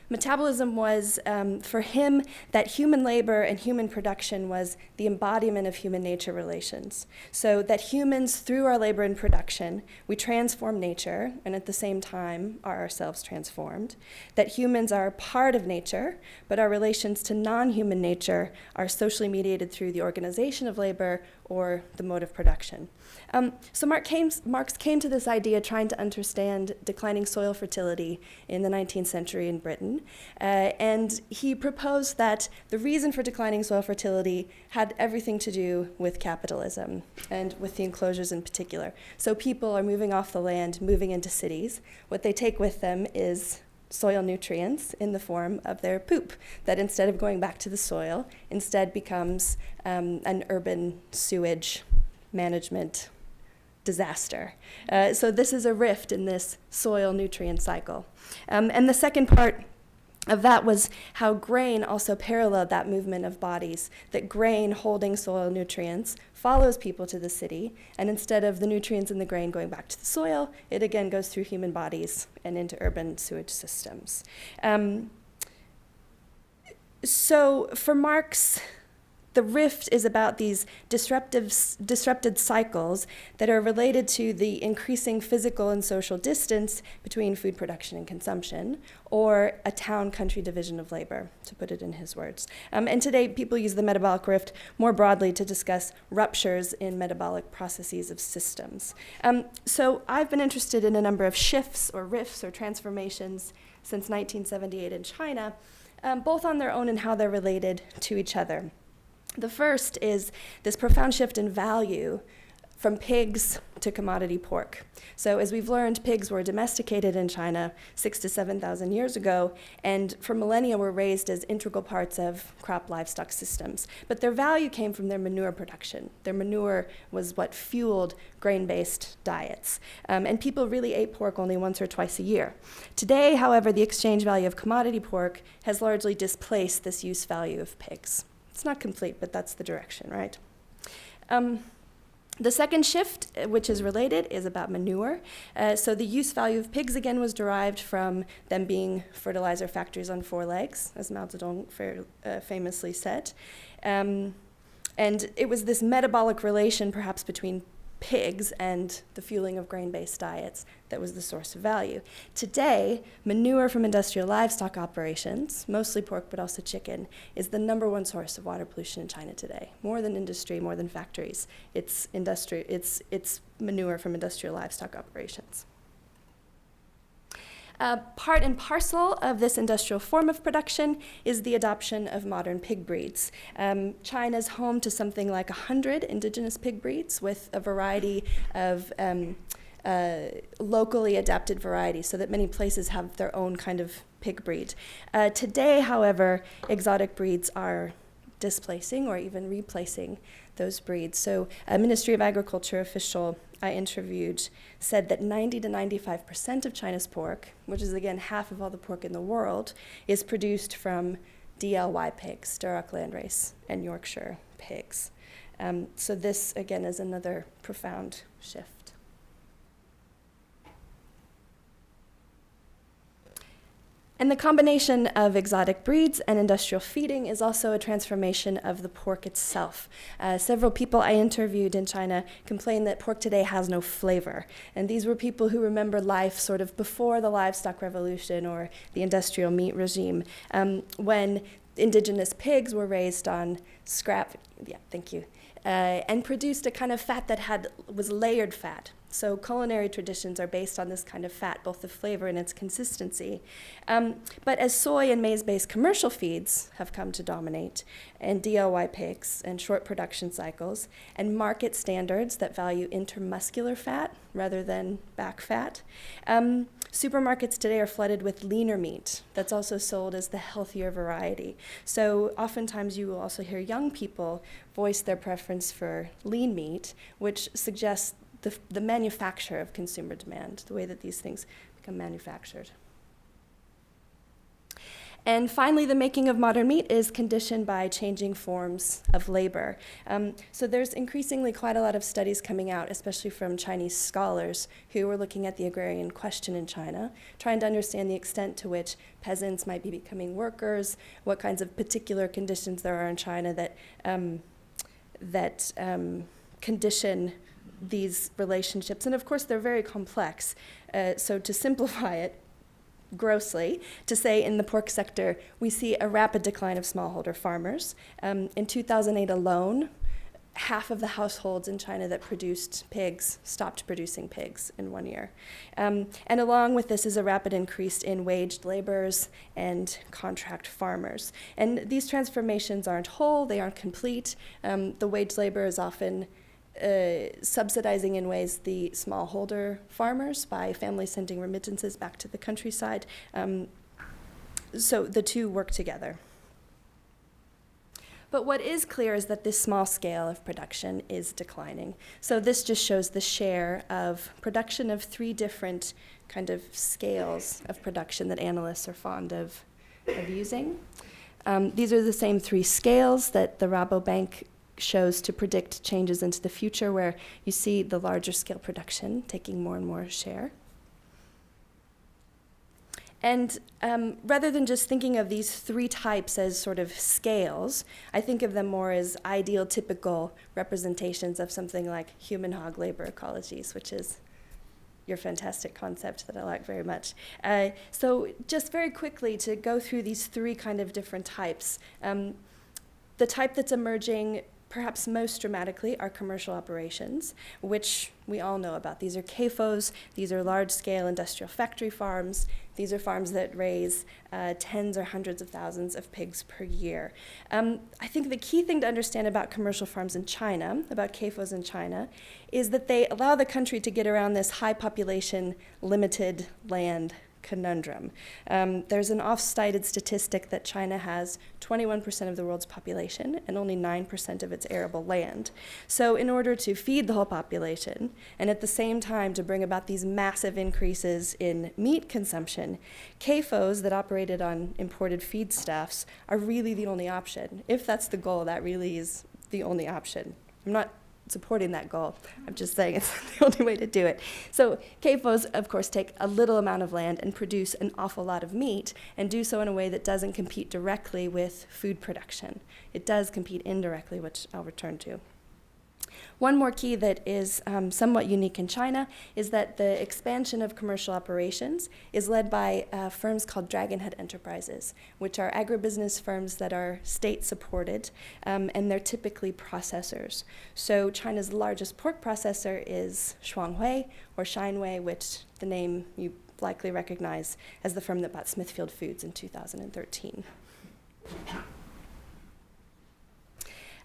Metabolism was, for him, that human labor and human production was the embodiment of human-nature relations. So that humans, through our labor and production, we transform nature, and at the same time are ourselves transformed. That humans are part of nature, but our relations to non-human nature are socially mediated through the organization of labor or the mode of production. So Marx came to this idea trying to understand declining soil fertility in the 19th century in Britain. And he proposed that the reason for declining soil fertility had everything to do with capitalism and with the enclosures in particular. So people are moving off the land, moving into cities. What they take with them is soil nutrients in the form of their poop that instead of going back to the soil, instead becomes an urban sewage management disaster. So this is a rift in this soil nutrient cycle. And the second part of that was how grain also paralleled that movement of bodies, that grain holding soil nutrients follows people to the city, and instead of the nutrients in the grain going back to the soil, it again goes through human bodies and into urban sewage systems. So for Marx, the rift is about these disrupted cycles that are related to the increasing physical and social distance between food production and consumption, or a town-country division of labor, to put it in his words. And today, people use the metabolic rift more broadly to discuss ruptures in metabolic processes of systems. So I've been interested in a number of shifts or rifts or transformations since 1978 in China, both on their own and how they're related to each other. The first is this profound shift in value from pigs to commodity pork. So as we've learned, pigs were domesticated in China 6,000 to 7,000 years ago, and for millennia were raised as integral parts of crop livestock systems. But their value came from their manure production. Their manure was what fueled grain-based diets. And people really ate pork only once or twice a year. Today, however, the exchange value of commodity pork has largely displaced this use value of pigs. It's not complete, but that's the direction, right? The second shift, which is related, is about manure. So the use value of pigs, again, was derived from them being fertilizer factories on four legs, as Mao Zedong famously said. And it was this metabolic relation, perhaps, between pigs and the fueling of grain-based diets that was the source of value. Today, manure from industrial livestock operations, mostly pork but also chicken, is the #1 source of water pollution in China today. More than industry, more than factories. It's manure from industrial livestock operations. Part and parcel of this industrial form of production is the adoption of modern pig breeds. China's home to something like 100 indigenous pig breeds with a variety of locally adapted varieties, so that many places have their own kind of pig breed. Today, however, exotic breeds are displacing or even replacing those breeds. So a Ministry of Agriculture official I interviewed said that 90 to 95% of China's pork, which is again half of all the pork in the world, is produced from DLY pigs, Duroc landrace, and Yorkshire pigs. So this, again, is another profound shift. And the combination of exotic breeds and industrial feeding is also a transformation of the pork itself. Several people I interviewed in China complained that pork today has no flavor. And these were people who remember life sort of before the livestock revolution or the industrial meat regime, when indigenous pigs were raised on scrap, and produced a kind of fat that was layered fat. So culinary traditions are based on this kind of fat, both the flavor and its consistency. But as soy and maize-based commercial feeds have come to dominate, and DLY pigs and short production cycles, and market standards that value intermuscular fat rather than back fat, Supermarkets today are flooded with leaner meat that's also sold as the healthier variety. So oftentimes you will also hear young people voice their preference for lean meat, which suggests the manufacture of consumer demand, the way that these things become manufactured. And finally, the making of modern meat is conditioned by changing forms of labor. So there's increasingly quite a lot of studies coming out, especially from Chinese scholars who are looking at the agrarian question in China, trying to understand the extent to which peasants might be becoming workers, what kinds of particular conditions there are in China that condition these relationships. And of course, they're very complex. So to simplify it, grossly, to say in the pork sector, we see a rapid decline of smallholder farmers. In 2008 alone, half of the households in China that produced pigs stopped producing pigs in 1 year. And along with this is a rapid increase in waged laborers and contract farmers. And these transformations aren't whole, they aren't complete. The waged labor is often subsidizing in ways the smallholder farmers by families sending remittances back to the countryside. So the two work together. But what is clear is that this small scale of production is declining. So this just shows the share of production of 3 different kind of scales of production that analysts are fond of using. These are the same 3 scales that the Rabobank shows to predict changes into the future, where you see the larger scale production taking more and more share. And rather than just thinking of these 3 types as sort of scales, I think of them more as ideal, typical representations of something like Human-Hog labor ecologies, which is your fantastic concept that I like very much. So just very quickly to go through these 3 kind of different types. The type that's emerging perhaps most dramatically are commercial operations, which we all know about. These are CAFOs, these are large-scale industrial factory farms. These are farms that raise tens or hundreds of thousands of pigs per year. I think the key thing to understand about commercial farms in China, about CAFOs in China, is that they allow the country to get around this high population, limited land conundrum. There's an oft-cited statistic that China has 21% of the world's population and only 9% of its arable land. So in order to feed the whole population, and at the same time to bring about these massive increases in meat consumption, CAFOs that operated on imported feedstuffs are really the only option. If that's the goal, that really is the only option. I'm not supporting that goal. I'm just saying it's the only way to do it. So CAFOs, of course, take a little amount of land and produce an awful lot of meat, and do so in a way that doesn't compete directly with food production. It does compete indirectly, which I'll return to. One more key that is somewhat unique in China is that the expansion of commercial operations is led by firms called Dragonhead Enterprises, which are agribusiness firms that are state-supported, and they're typically processors. So China's largest pork processor is Shuanghui, or Shinewei, which the name you likely recognize as the firm that bought Smithfield Foods in 2013.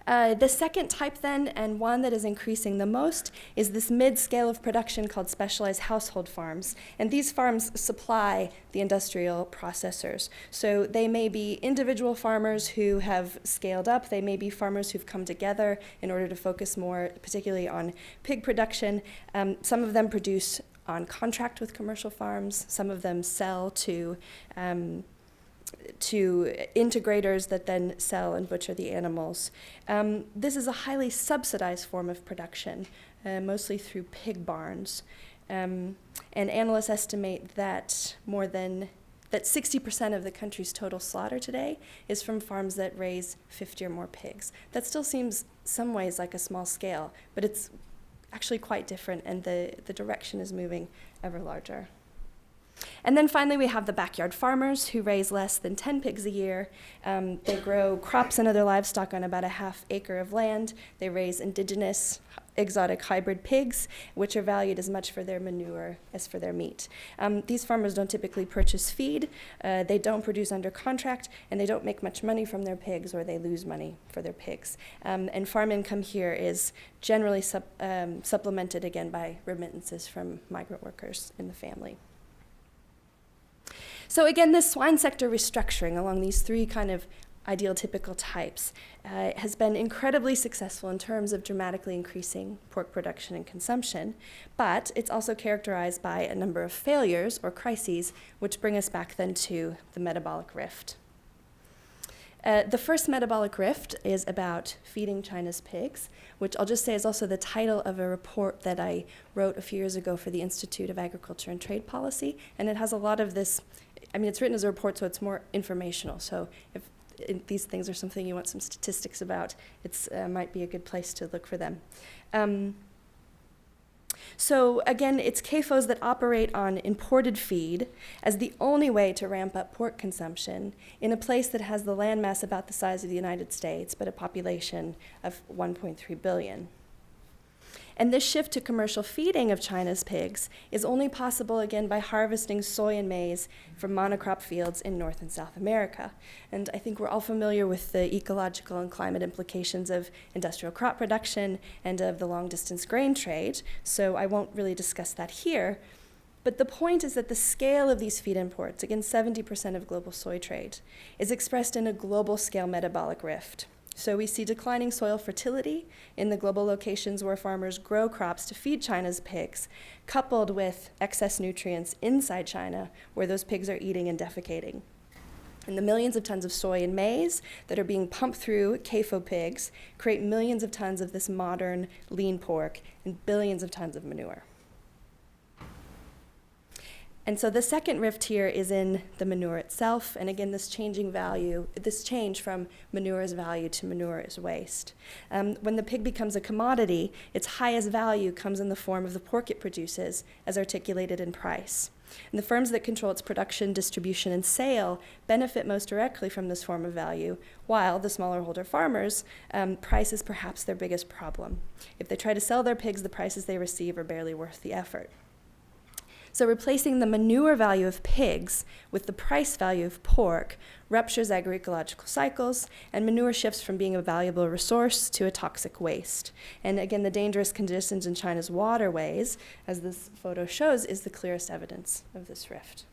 The second type then, and one that is increasing the most, is this mid-scale of production called specialized household farms. And these farms supply the industrial processors. So they may be individual farmers who have scaled up. They may be farmers who've come together in order to focus more particularly on pig production. Some of them produce on contract with commercial farms. Some of them sell to integrators that then sell and butcher the animals. This is a highly subsidized form of production, mostly through pig barns. And analysts estimate that 60% of the country's total slaughter today is from farms that raise 50 or more pigs. That still seems some ways like a small scale, but it's actually quite different, and the direction is moving ever larger. And then finally, we have the backyard farmers who raise less than 10 pigs a year. They grow crops and other livestock on about a half acre of land. They raise indigenous exotic hybrid pigs, which are valued as much for their manure as for their meat. These farmers don't typically purchase feed. They don't produce under contract, and they don't make much money from their pigs, or they lose money for their pigs. And farm income here is generally supplemented again by remittances from migrant workers in the family. So again, this swine sector restructuring along these three kind of ideal typical types has been incredibly successful in terms of dramatically increasing pork production and consumption, but it's also characterized by a number of failures or crises, which bring us back then to the metabolic rift. The first metabolic rift is about feeding China's pigs, which I'll just say is also the title of a report that I wrote a few years ago for the Institute of Agriculture and Trade Policy, and it has a lot of this. I mean, it's written as a report, so it's more informational. So if these things are something you want some statistics about, it's might be a good place to look for them. So again, it's CAFOs that operate on imported feed as the only way to ramp up pork consumption in a place that has the land mass about the size of the United States, but a population of 1.3 billion. And this shift to commercial feeding of China's pigs is only possible, again, by harvesting soy and maize from monocrop fields in North and South America. And I think we're all familiar with the ecological and climate implications of industrial crop production and of the long-distance grain trade, so I won't really discuss that here. But the point is that the scale of these feed imports, again, 70% of global soy trade, is expressed in a global scale metabolic rift. So we see declining soil fertility in the global locations where farmers grow crops to feed China's pigs, coupled with excess nutrients inside China where those pigs are eating and defecating. And the millions of tons of soy and maize that are being pumped through CAFO pigs create millions of tons of this modern lean pork and billions of tons of manure. And so the second rift here is in the manure itself, and again, this change from manure as value to manure as waste. When the pig becomes a commodity, its highest value comes in the form of the pork it produces, as articulated in price. And the firms that control its production, distribution, and sale benefit most directly from this form of value, while the smaller holder farmers, price is perhaps their biggest problem. If they try to sell their pigs, the prices they receive are barely worth the effort. So replacing the manure value of pigs with the price value of pork ruptures agroecological cycles, and manure shifts from being a valuable resource to a toxic waste. And again, the dangerous conditions in China's waterways, as this photo shows, is the clearest evidence of this rift.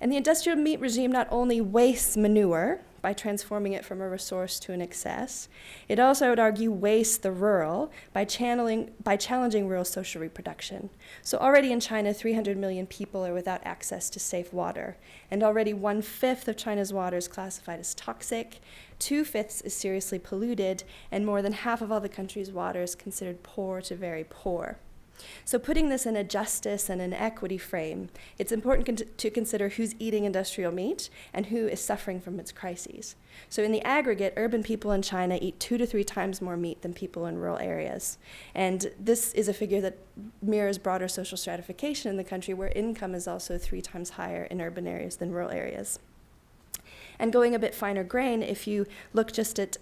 And the industrial meat regime not only wastes manure by transforming it from a resource to an excess, it also, I would argue, wastes the rural by challenging rural social reproduction. So already in China, 300 million people are without access to safe water, and already 1/5 of China's water is classified as toxic, 2/5 is seriously polluted, and more than half of all the country's water is considered poor to very poor. So putting this in a justice and an equity frame, it's important to consider who's eating industrial meat and who is suffering from its crises. So in the aggregate, urban people in China eat 2 to 3 times more meat than people in rural areas. And this is a figure that mirrors broader social stratification in the country, where income is also 3 times higher in urban areas than rural areas. And going a bit finer grain, if you look just at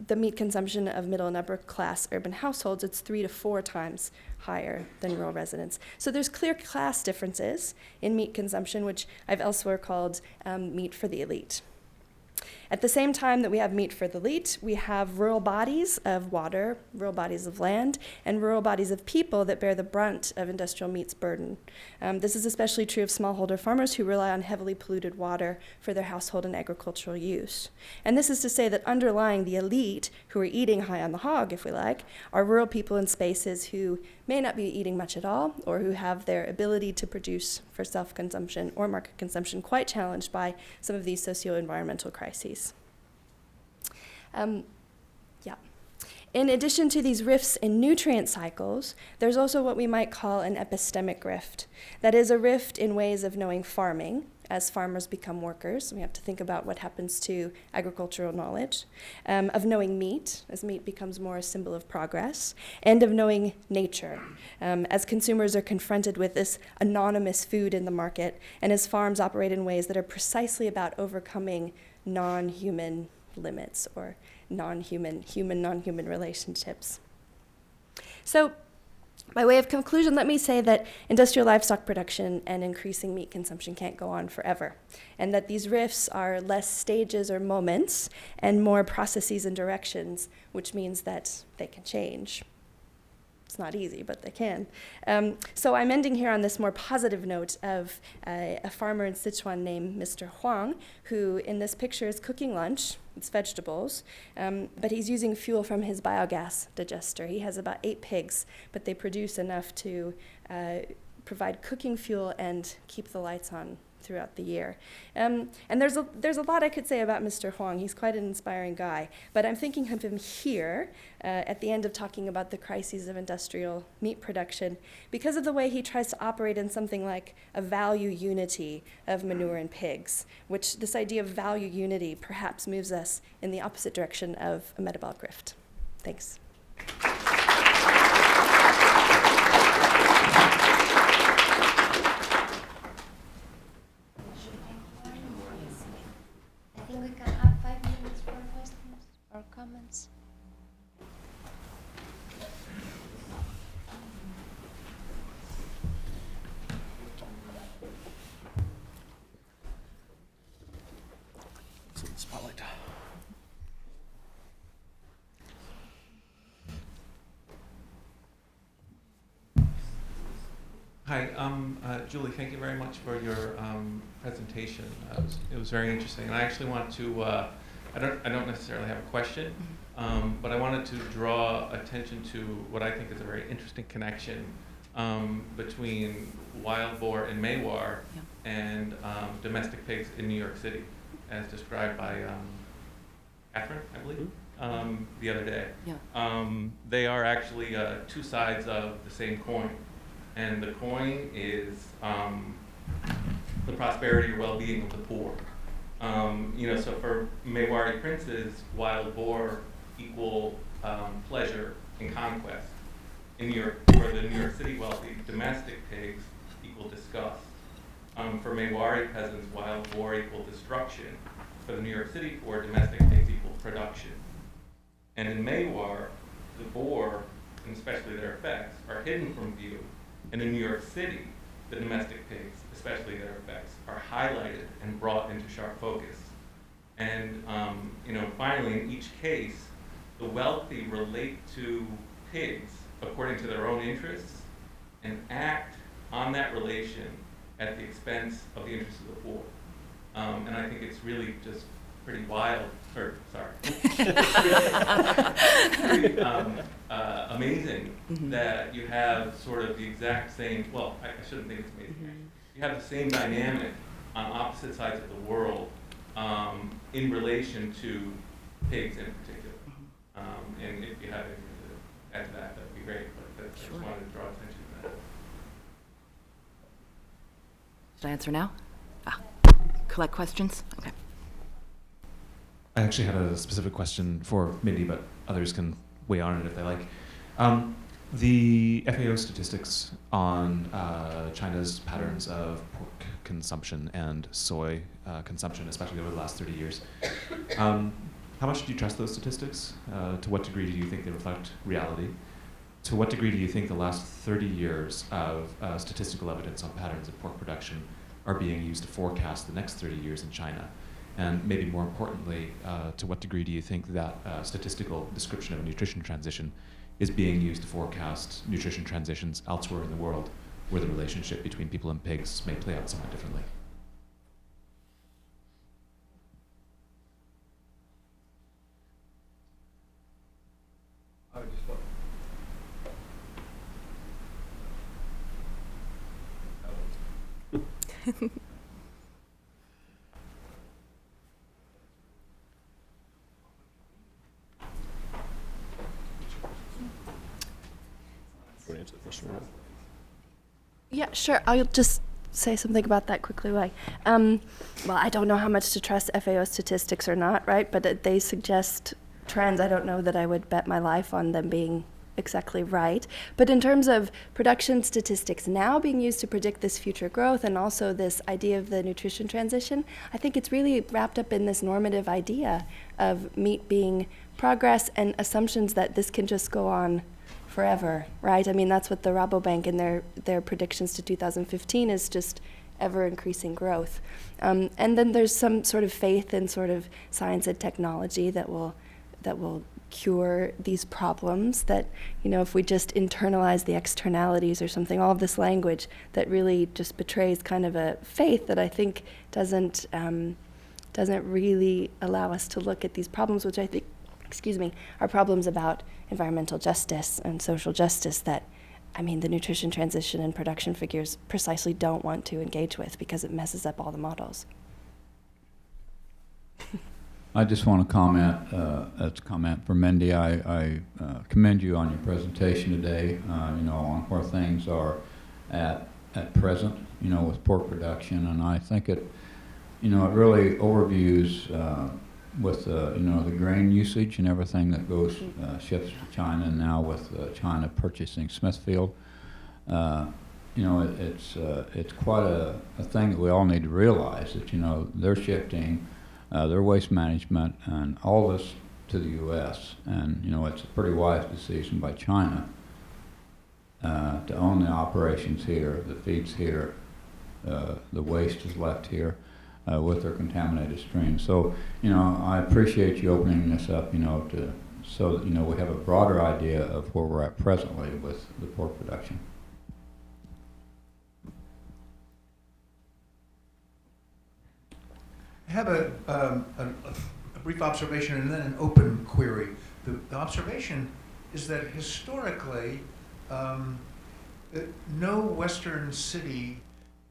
the meat consumption of middle and upper class urban households, it's 3 to 4 times higher than rural residents. So there's clear class differences in meat consumption, which I've elsewhere called meat for the elite. At the same time that we have meat for the elite, we have rural bodies of water, rural bodies of land, and rural bodies of people that bear the brunt of industrial meat's burden. This is especially true of smallholder farmers who rely on heavily polluted water for their household and agricultural use. And this is to say that underlying the elite, who are eating high on the hog, if we like, are rural people in spaces who may not be eating much at all, or who have their ability to produce for self-consumption or market consumption quite challenged by some of these socio-environmental crises. In addition to these rifts in nutrient cycles, there's also what we might call an epistemic rift. That is a rift in ways of knowing farming. As farmers become workers, we have to think about what happens to agricultural knowledge, of knowing meat, as meat becomes more a symbol of progress, and of knowing nature, as consumers are confronted with this anonymous food in the market, and as farms operate in ways that are precisely about overcoming non-human limits or non-human relationships. So, by way of conclusion, let me say that industrial livestock production and increasing meat consumption can't go on forever, and that these rifts are less stages or moments and more processes and directions, which means that they can change. It's not easy, but they can. So I'm ending here on this more positive note of a farmer in Sichuan named Mr. Huang, who in this picture is cooking lunch. It's vegetables, but he's using fuel from his biogas digester. He has about 8 pigs, but they produce enough to provide cooking fuel and keep the lights on throughout the year. And there's a lot I could say about Mr. Huang. He's quite an inspiring guy, but I'm thinking of him here at the end of talking about the crises of industrial meat production because of the way he tries to operate in something like a value unity of manure and pigs, which this idea of value unity perhaps moves us in the opposite direction of a metabolic rift. Thanks. I think we can have 5 minutes for questions or comments. Spotlight. Hi, Julie, thank you very much for your presentation. It was very interesting. And I actually want to, I don't necessarily have a question, but I wanted to draw attention to what I think is a very interesting connection between wild boar in Maiwar and domestic pigs in New York City, as described by Catherine, I believe, the other day. Yeah. They are actually 2 sides of the same coin. And the coin is the prosperity or well-being of the poor. So for Maiwari princes, wild boar equal pleasure and conquest. In New York, for the New York City wealthy, domestic pigs equal disgust. For Maiwari peasants, wild boar equal destruction. For the New York City poor, domestic pigs equal production. And in Maiwar, the boar, and especially their effects, are hidden from view. And in New York City, the domestic pigs, especially their effects, are highlighted and brought into sharp focus. And finally, in each case, the wealthy relate to pigs according to their own interests and act on that relation at the expense of the interests of the poor. And I think it's really just pretty wild, amazing that you have sort of the exact same, well, I shouldn't think it's amazing. You have the same dynamic on opposite sides of the world in relation to pigs in particular. And if you have anything to add to that, that'd be great, but I just wanted to draw attention to that. Should I answer now? Collect questions? Okay. I actually had a specific question for Mindi, but others can weigh on it if they like. The FAO statistics on China's patterns of pork consumption and soy consumption, especially over the last 30 years. How much do you trust those statistics? To what degree do you think they reflect reality? To what degree do you think the last 30 years of statistical evidence on patterns of pork production are being used to forecast the next 30 years in China? And maybe more importantly, to what degree do you think that statistical description of a nutrition transition is being used to forecast nutrition transitions elsewhere in the world where the relationship between people and pigs may play out somewhat differently? Answer the question. Yeah, sure. I'll just say something about that quickly. Well, I don't know how much to trust FAO statistics or not, right? But they suggest trends. I don't know that I would bet my life on them being exactly right. But in terms of production statistics now being used to predict this future growth and also this idea of the nutrition transition, I think it's really wrapped up in this normative idea of meat being progress and assumptions that this can just go on forever, right? I mean, that's what the Rabobank in their predictions to 2015 is, just ever increasing growth. And then there's some sort of faith in sort of science and technology that will cure these problems, that, you know, if we just internalize the externalities or something, all of this language that really just betrays kind of a faith that I think doesn't really allow us to look at these problems, which I think, are problems about environmental justice and social justice that, I mean, the nutrition transition and production figures precisely don't want to engage with because it messes up all the models. I just want to comment, as a comment for Mindi. I commend you on your presentation today, you know, on where things are at present, you know, with pork production. And I think it, you know, it really overviews with, you know, the grain usage and everything that goes, ships to China, and now with China purchasing Smithfield. You know, it's quite a thing that we all need to realize, that, you know, they're shifting their waste management and all this to the U.S. And, you know, it's a pretty wise decision by China to own the operations here, the feeds here, the waste is left here with their contaminated streams. So, you know, I appreciate you opening this up, you know, so that, you know, we have a broader idea of where we're at presently with the pork production. I have a brief observation and then an open query. The observation is that historically, no Western city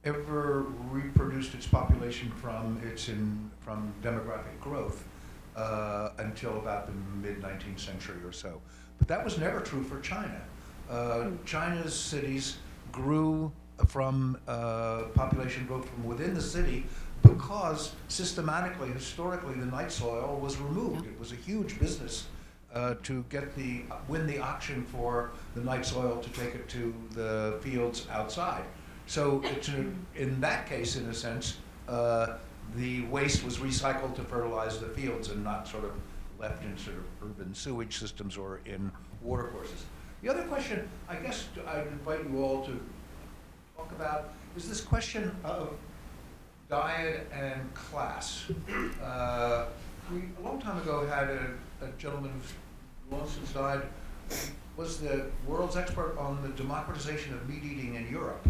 ever reproduced its population from demographic growth until about the mid-19th century or so. But that was never true for China. China's cities grew from population growth from within the city, because systematically, historically, the night soil was removed. It was a huge business to win the auction for the night soil to take it to the fields outside. So in that case, in a sense, the waste was recycled to fertilize the fields and not sort of left in sort of urban sewage systems or in watercourses. The other question, I guess I'd invite you all to talk about, is this question of diet and class. We, a long time ago, had a gentleman who's long since died, was the world's expert on the democratization of meat eating in Europe,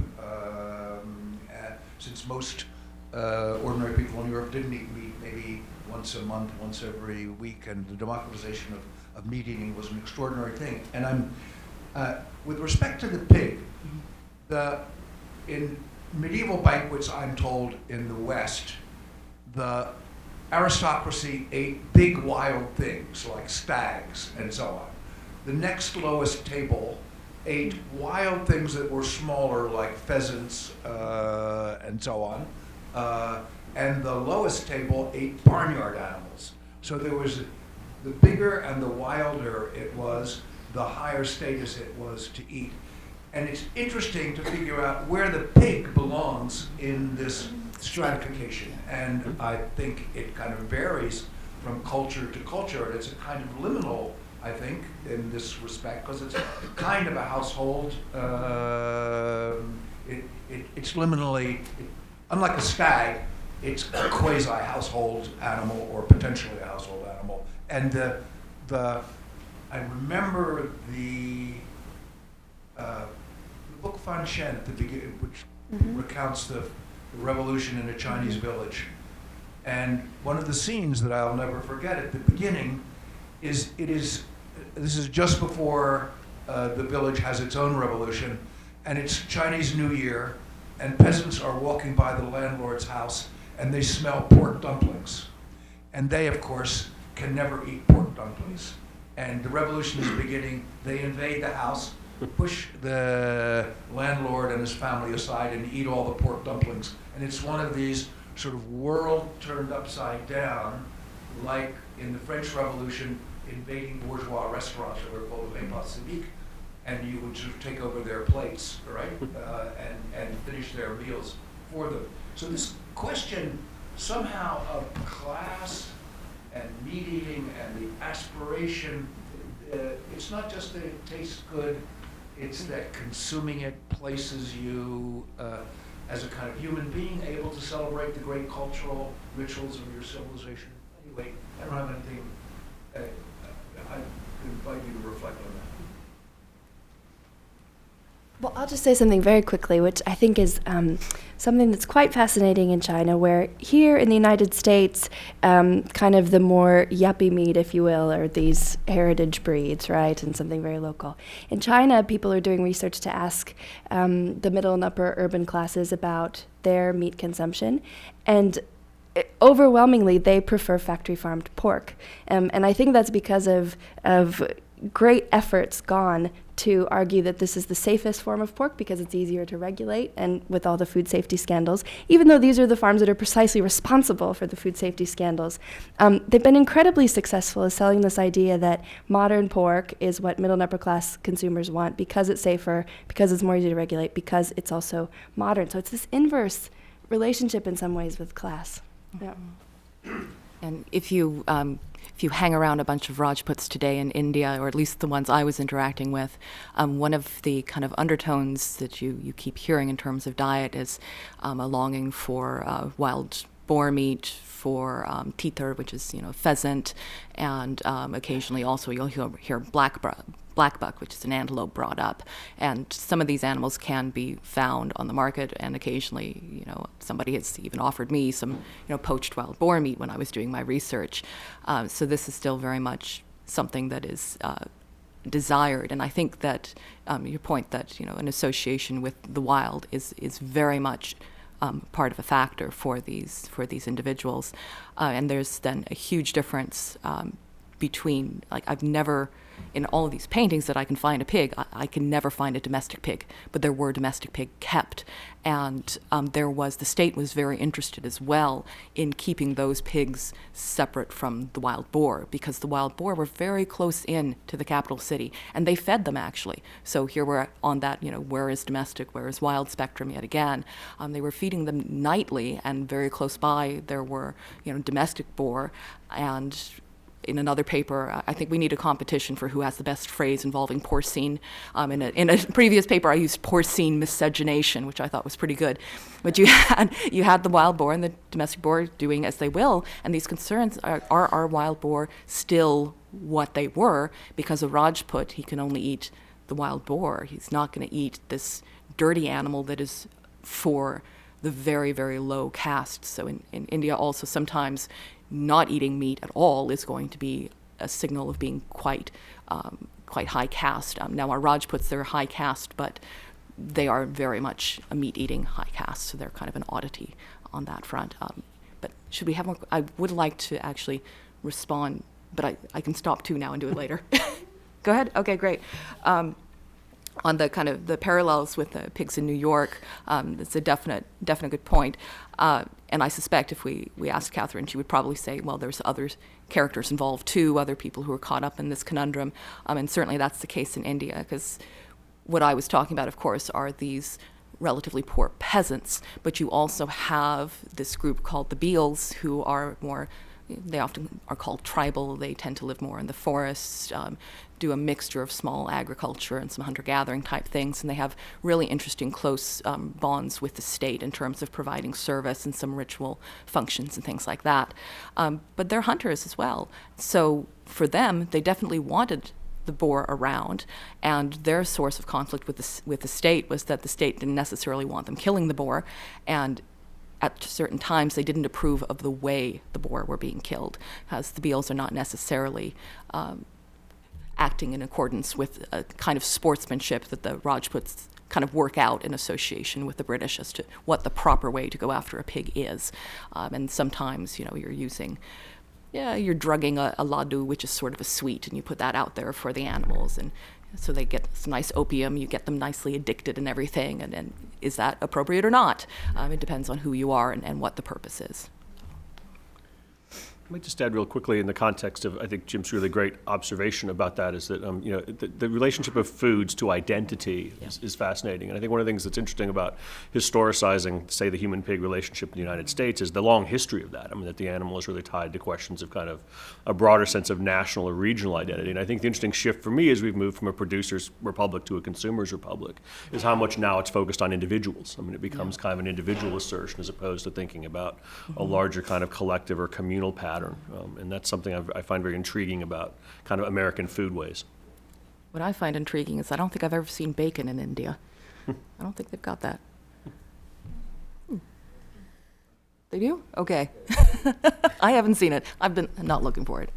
since most ordinary people in Europe didn't eat meat maybe once a month, once every week, and the democratization of meat eating was an extraordinary thing. And I'm, with respect to the pig, in medieval banquets, I'm told, in the West, the aristocracy ate big wild things like stags and so on. The next lowest table ate wild things that were smaller like pheasants and so on. And the lowest table ate barnyard animals. So there was, the bigger and the wilder it was, the higher status it was to eat. And it's interesting to figure out where the pig belongs in this stratification. And I think it kind of varies from culture to culture. And it's a kind of liminal, I think, in this respect, because it's kind of a household. It's liminally, unlike a stag, it's a quasi-household animal or potentially a household animal. And I remember the book Fan Shen at the beginning, which recounts the revolution in a Chinese village. And one of the scenes that I'll never forget at the beginning is, this is just before the village has its own revolution, and it's Chinese New Year, and peasants are walking by the landlord's house, and they smell pork dumplings. And they, of course, can never eat pork dumplings. And the revolution is beginning, they invade the house, push the landlord and his family aside and eat all the pork dumplings. And it's one of these sort of world turned upside down, like in the French Revolution, invading bourgeois restaurants that were called repas civiques, and you would sort of take over their plates, right, and finish their meals for them. So this question somehow of class and meat eating and the aspiration, it's not just that it tastes good, it's that consuming it places you as a kind of human being able to celebrate the great cultural rituals of your civilization. Anyway, I don't have anything. Well, I'll just say something very quickly, which I think is something that's quite fascinating in China, where here in the United States, kind of the more yuppie meat, if you will, are these heritage breeds, right, and something very local. In China, people are doing research to ask the middle and upper urban classes about their meat consumption, and overwhelmingly, they prefer factory-farmed pork. And I think that's because of great efforts gone to argue that this is the safest form of pork because it's easier to regulate, and with all the food safety scandals, even though these are the farms that are precisely responsible for the food safety scandals, they've been incredibly successful at selling this idea that modern pork is what middle and upper class consumers want because it's safer, because it's more easy to regulate, because it's also modern. So it's this inverse relationship in some ways with class. Yeah. And if you hang around a bunch of Rajputs today in India, or at least the ones I was interacting with, one of the kind of undertones that you keep hearing in terms of diet is a longing for wild boar meat, for teeter, which is pheasant, and occasionally also you'll hear blackbuck, which is an antelope, brought up. And some of these animals can be found on the market, and occasionally, somebody has even offered me some, poached wild boar meat when I was doing my research. So this is still very much something that is desired. And I think that your point that, an association with the wild is very much part of a factor for these individuals. And there's then a huge difference between, I've never, in all of these paintings that I can find a pig, I can never find a domestic pig, but there were domestic pig kept. And the state was very interested as well in keeping those pigs separate from the wild boar, because the wild boar were very close in to the capital city, and they fed them actually. So here we're on that, where is domestic, where is wild spectrum yet again. They were feeding them nightly, and very close by there were, domestic boar. And in another paper, I think we need a competition for who has the best phrase involving porcine. In a previous paper, I used porcine miscegenation, which I thought was pretty good. But you had the wild boar and the domestic boar doing as they will, and these concerns are our wild boar still what they were? Because a Rajput, he can only eat the wild boar. He's not going to eat this dirty animal that is for the very, very low caste. So in India also sometimes not eating meat at all is going to be a signal of being quite high caste. Now our Rajputs, they're high caste, but they are very much a meat-eating high caste, so they're kind of an oddity on that front. But should we have more? I would like to actually respond, but I can stop too now and do it later. Go ahead. Okay, great. On the kind of the parallels with the pigs in New York, it's a definite good point. And I suspect if we asked Catherine, she would probably say, well, there's other characters involved too, other people who are caught up in this conundrum. And certainly that's the case in India, because what I was talking about, of course, are these relatively poor peasants. But you also have this group called the Beals, who are more, they often are called tribal. They tend to live more in the forests, do a mixture of small agriculture and some hunter-gathering type things, and they have really interesting close bonds with the state in terms of providing service and some ritual functions and things like that. But they're hunters as well. So for them, they definitely wanted the boar around, and their source of conflict with the state was that the state didn't necessarily want them killing the boar, and at certain times they didn't approve of the way the boar were being killed, as the Beals are not necessarily acting in accordance with a kind of sportsmanship that the Rajputs kind of work out in association with the British as to what the proper way to go after a pig is. And sometimes, you're drugging a laddu, which is sort of a sweet, and you put that out there for the animals, and so they get some nice opium, you get them nicely addicted and everything, and then is that appropriate or not? It depends on who you are and what the purpose is. Let me just add real quickly in the context of, I think Jim's really great observation about that is that, the relationship of foods to identity is fascinating. And I think one of the things that's interesting about historicizing, say, the human-pig relationship in the United States is the long history of that. I mean, that the animal is really tied to questions of kind of a broader sense of national or regional identity. And I think the interesting shift for me as we've moved from a producer's republic to a consumer's republic is how much now it's focused on individuals. I mean, it becomes kind of an individual assertion as opposed to thinking about a larger kind of collective or communal pattern. And that's something I find very intriguing about kind of American foodways. What I find intriguing is I don't think I've ever seen bacon in India. I don't think they've got that. They do? Okay. I haven't seen it. I've been not looking for it.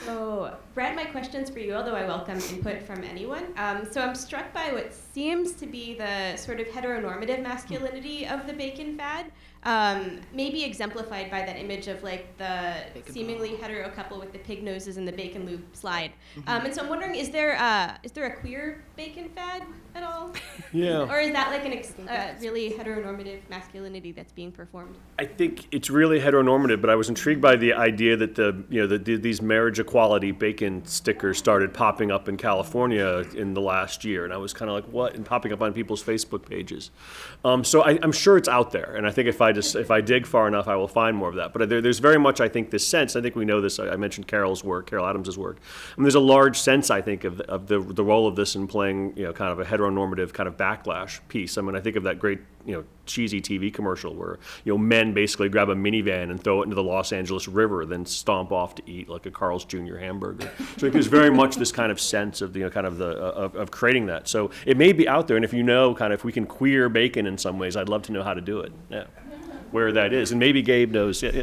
So, Brad, my question's for you, although I welcome input from anyone. So I'm struck by what seems to be the sort of heteronormative masculinity of the bacon fad, maybe exemplified by that image of like the Bacon seemingly hetero couple with the pig noses and the bacon loop slide. And so I'm wondering, is there a queer bacon fad at all? Yeah. Or is that like an really heteronormative masculinity that's being performed? I think it's really heteronormative, but I was intrigued by the idea that these marriage equality bacon stickers started popping up in California in the last year, and I was kind of like, what? And popping up on people's Facebook pages. So I'm sure it's out there, and I think if I dig far enough, I will find more of that. But there's very much, I think, this sense. I think we know this. I mentioned Carol Adams' work. I mean, there's a large sense, I think, of the role of this in playing, kind of a heteronormative kind of backlash piece. I mean, I think of that great, cheesy TV commercial where, men basically grab a minivan and throw it into the Los Angeles River, then stomp off to eat like a Carl's Jr. hamburger. So I think there's very much this kind of sense of of creating that. So it may be out there, and if if we can queer bacon in some ways, I'd love to know how to do it. Yeah. Where that is, and maybe Gabe knows. There's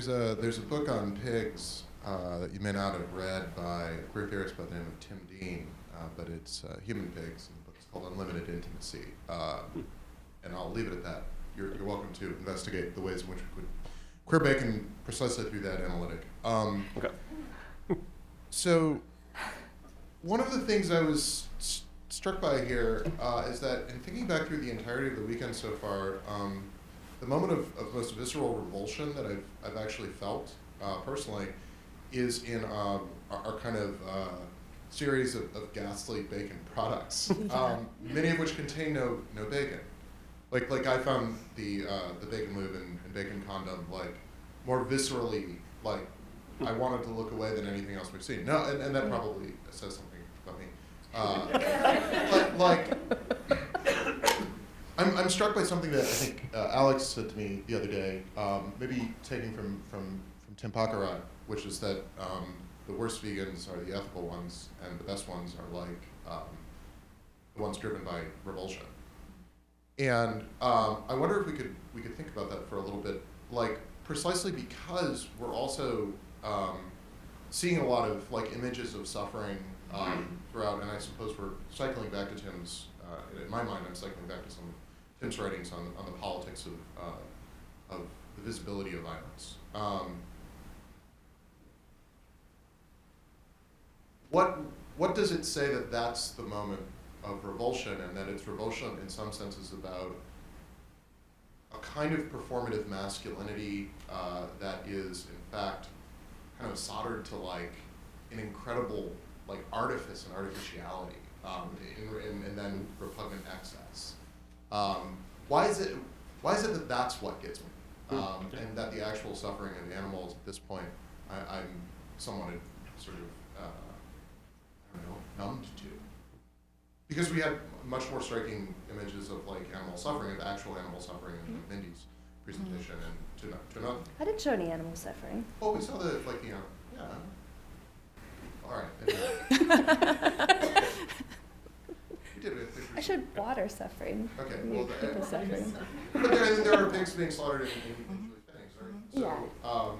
a book on pigs that you may not have read by a queer theorist by the name of Tim Dean, but it's Human Pigs, and the book is called Unlimited Intimacy. And I'll leave it at that. You're welcome to investigate the ways in which we could queer bacon precisely through that analytic. Okay. So one of the things I was struck by here is that in thinking back through the entirety of the weekend so far, the moment of most visceral revulsion that I've actually felt personally is in our kind of series of ghastly bacon products, many of which contain no bacon. Like I found the bacon lube and bacon condom like more viscerally like I wanted to look away than anything else we've seen. No, and that probably says something about me. I'm struck by something that I think Alex said to me the other day, maybe taking from Tim Pacarat, which is that the worst vegans are the ethical ones, and the best ones are like the ones driven by revulsion. And I wonder if we could think about that for a little bit, like precisely because we're also seeing a lot of like images of suffering throughout, and I suppose we're cycling back to Tim's. In my mind, I'm cycling back to some of Tim's writings on the politics of the visibility of violence. What does it say that that's the moment of revulsion, and that it's revulsion in some senses about a kind of performative masculinity that is in fact kind of soldered to like an incredible like artifice and artificiality, and then repugnant excess. Why is it that that's what gets me, and that the actual suffering of the animals at this point I'm somewhat sort of numbed to, because we had much more striking images of like animal suffering, of actual animal suffering in Mindy's presentation, and to not. I didn't show any animal suffering. Oh, we saw the yeah. All right. We did it. I showed water suffering. Okay. Well, people suffering. But there are pigs being slaughtered in things, right? So,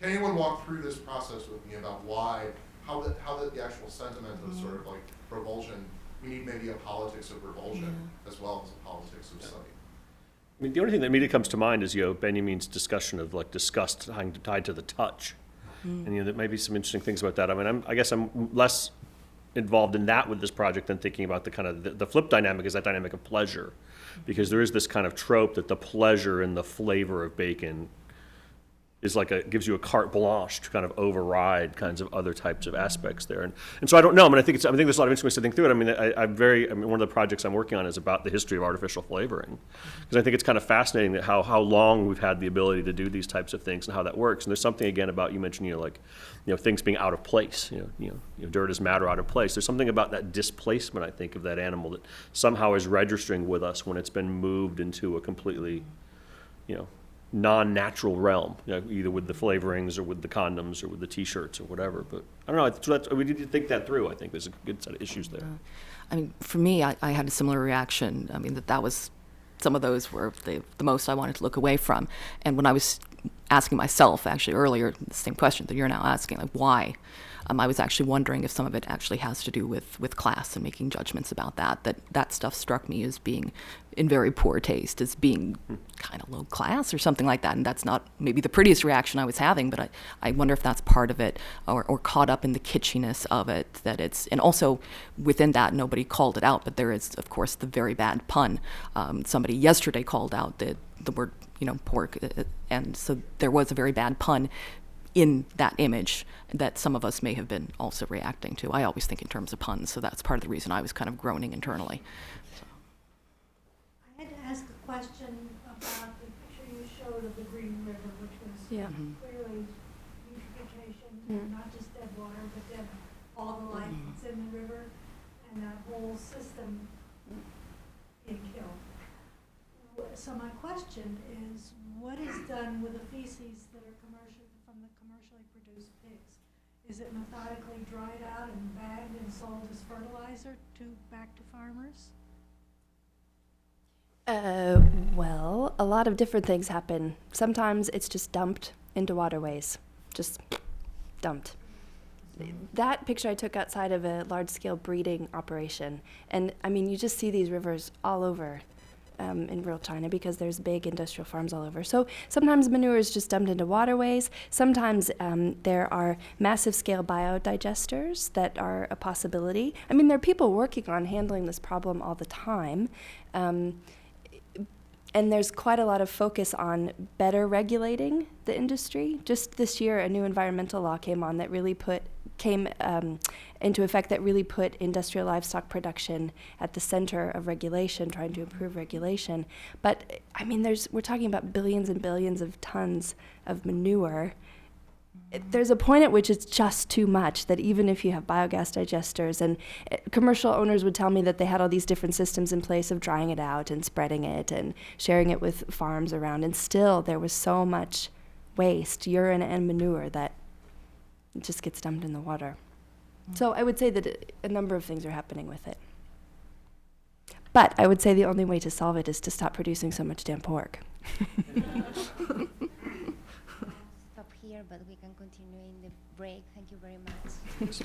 can anyone walk through this process with me about how the actual sentiment of sort of like revulsion, we need maybe a politics of revulsion as well as a politics of study. I mean, the only thing that immediately comes to mind is Benjamin's discussion of like disgust tied to the touch, and there may be some interesting things about that. I mean, I guess I'm less involved in that with this project than thinking about the kind of the flip dynamic is that dynamic of pleasure, because there is this kind of trope that the pleasure and the flavor of bacon is like gives you a carte blanche to kind of override kinds of other types of aspects there, and so I don't know. I mean, I think there's a lot of interesting ways to think through it. I mean, one of the projects I'm working on is about the history of artificial flavoring, because I think it's kind of fascinating that how long we've had the ability to do these types of things and how that works. And there's something again about, you mentioned things being out of place. Dirt is matter out of place. There's something about that displacement, I think, of that animal that somehow is registering with us when it's been moved into a completely, non-natural realm, either with the flavorings or with the condoms or with the T-shirts or whatever. But I don't know. We need to think that through. I think there's a good set of issues there. I mean, for me, I had a similar reaction. I mean, that was, some of those were the most I wanted to look away from. And when I was asking myself, actually earlier, the same question that you're now asking, like why, I was actually wondering if some of it actually has to do with class and making judgments about that stuff struck me as being in very poor taste, as being kind of low class or something like that. And that's not maybe the prettiest reaction I was having, but I wonder if that's part of it, or caught up in the kitschiness of it, that it's, and also within that, nobody called it out, but there is, of course, the very bad pun. Somebody yesterday called out the word, pork, and so there was a very bad pun in that image that some of us may have been also reacting to. I always think in terms of puns, so that's part of the reason I was kind of groaning internally. So. I had to ask a question about the picture you showed of the Green River, which was clearly eutrophication, not just dead water, but dead all the life that's in the river, and that whole system being killed. So my question is, what is done with the feces that are from the commercially produced pigs? Is it methodically dried out and bagged and sold as fertilizer back to farmers? Well, a lot of different things happen. Sometimes it's just dumped into waterways, just dumped. That picture I took outside of a large-scale breeding operation, and I mean, you just see these rivers all over in rural China because there's big industrial farms all over. So sometimes manure is just dumped into waterways. Sometimes there are massive scale biodigesters that are a possibility. I mean, there are people working on handling this problem all the time. And there's quite a lot of focus on better regulating the industry. Just this year, a new environmental law came on that really came into effect that really put industrial livestock production at the center of regulation, trying to improve regulation. But I mean, we're talking about billions and billions of tons of manure. There's a point at which it's just too much, that even if you have biogas digesters, and commercial owners would tell me that they had all these different systems in place of drying it out and spreading it and sharing it with farms around, and still there was so much waste, urine and manure, that it just gets dumped in the water. So I would say that a number of things are happening with it. But I would say the only way to solve it is to stop producing so much damn pork. Stop here, but we can continue in the break. Thank you very much.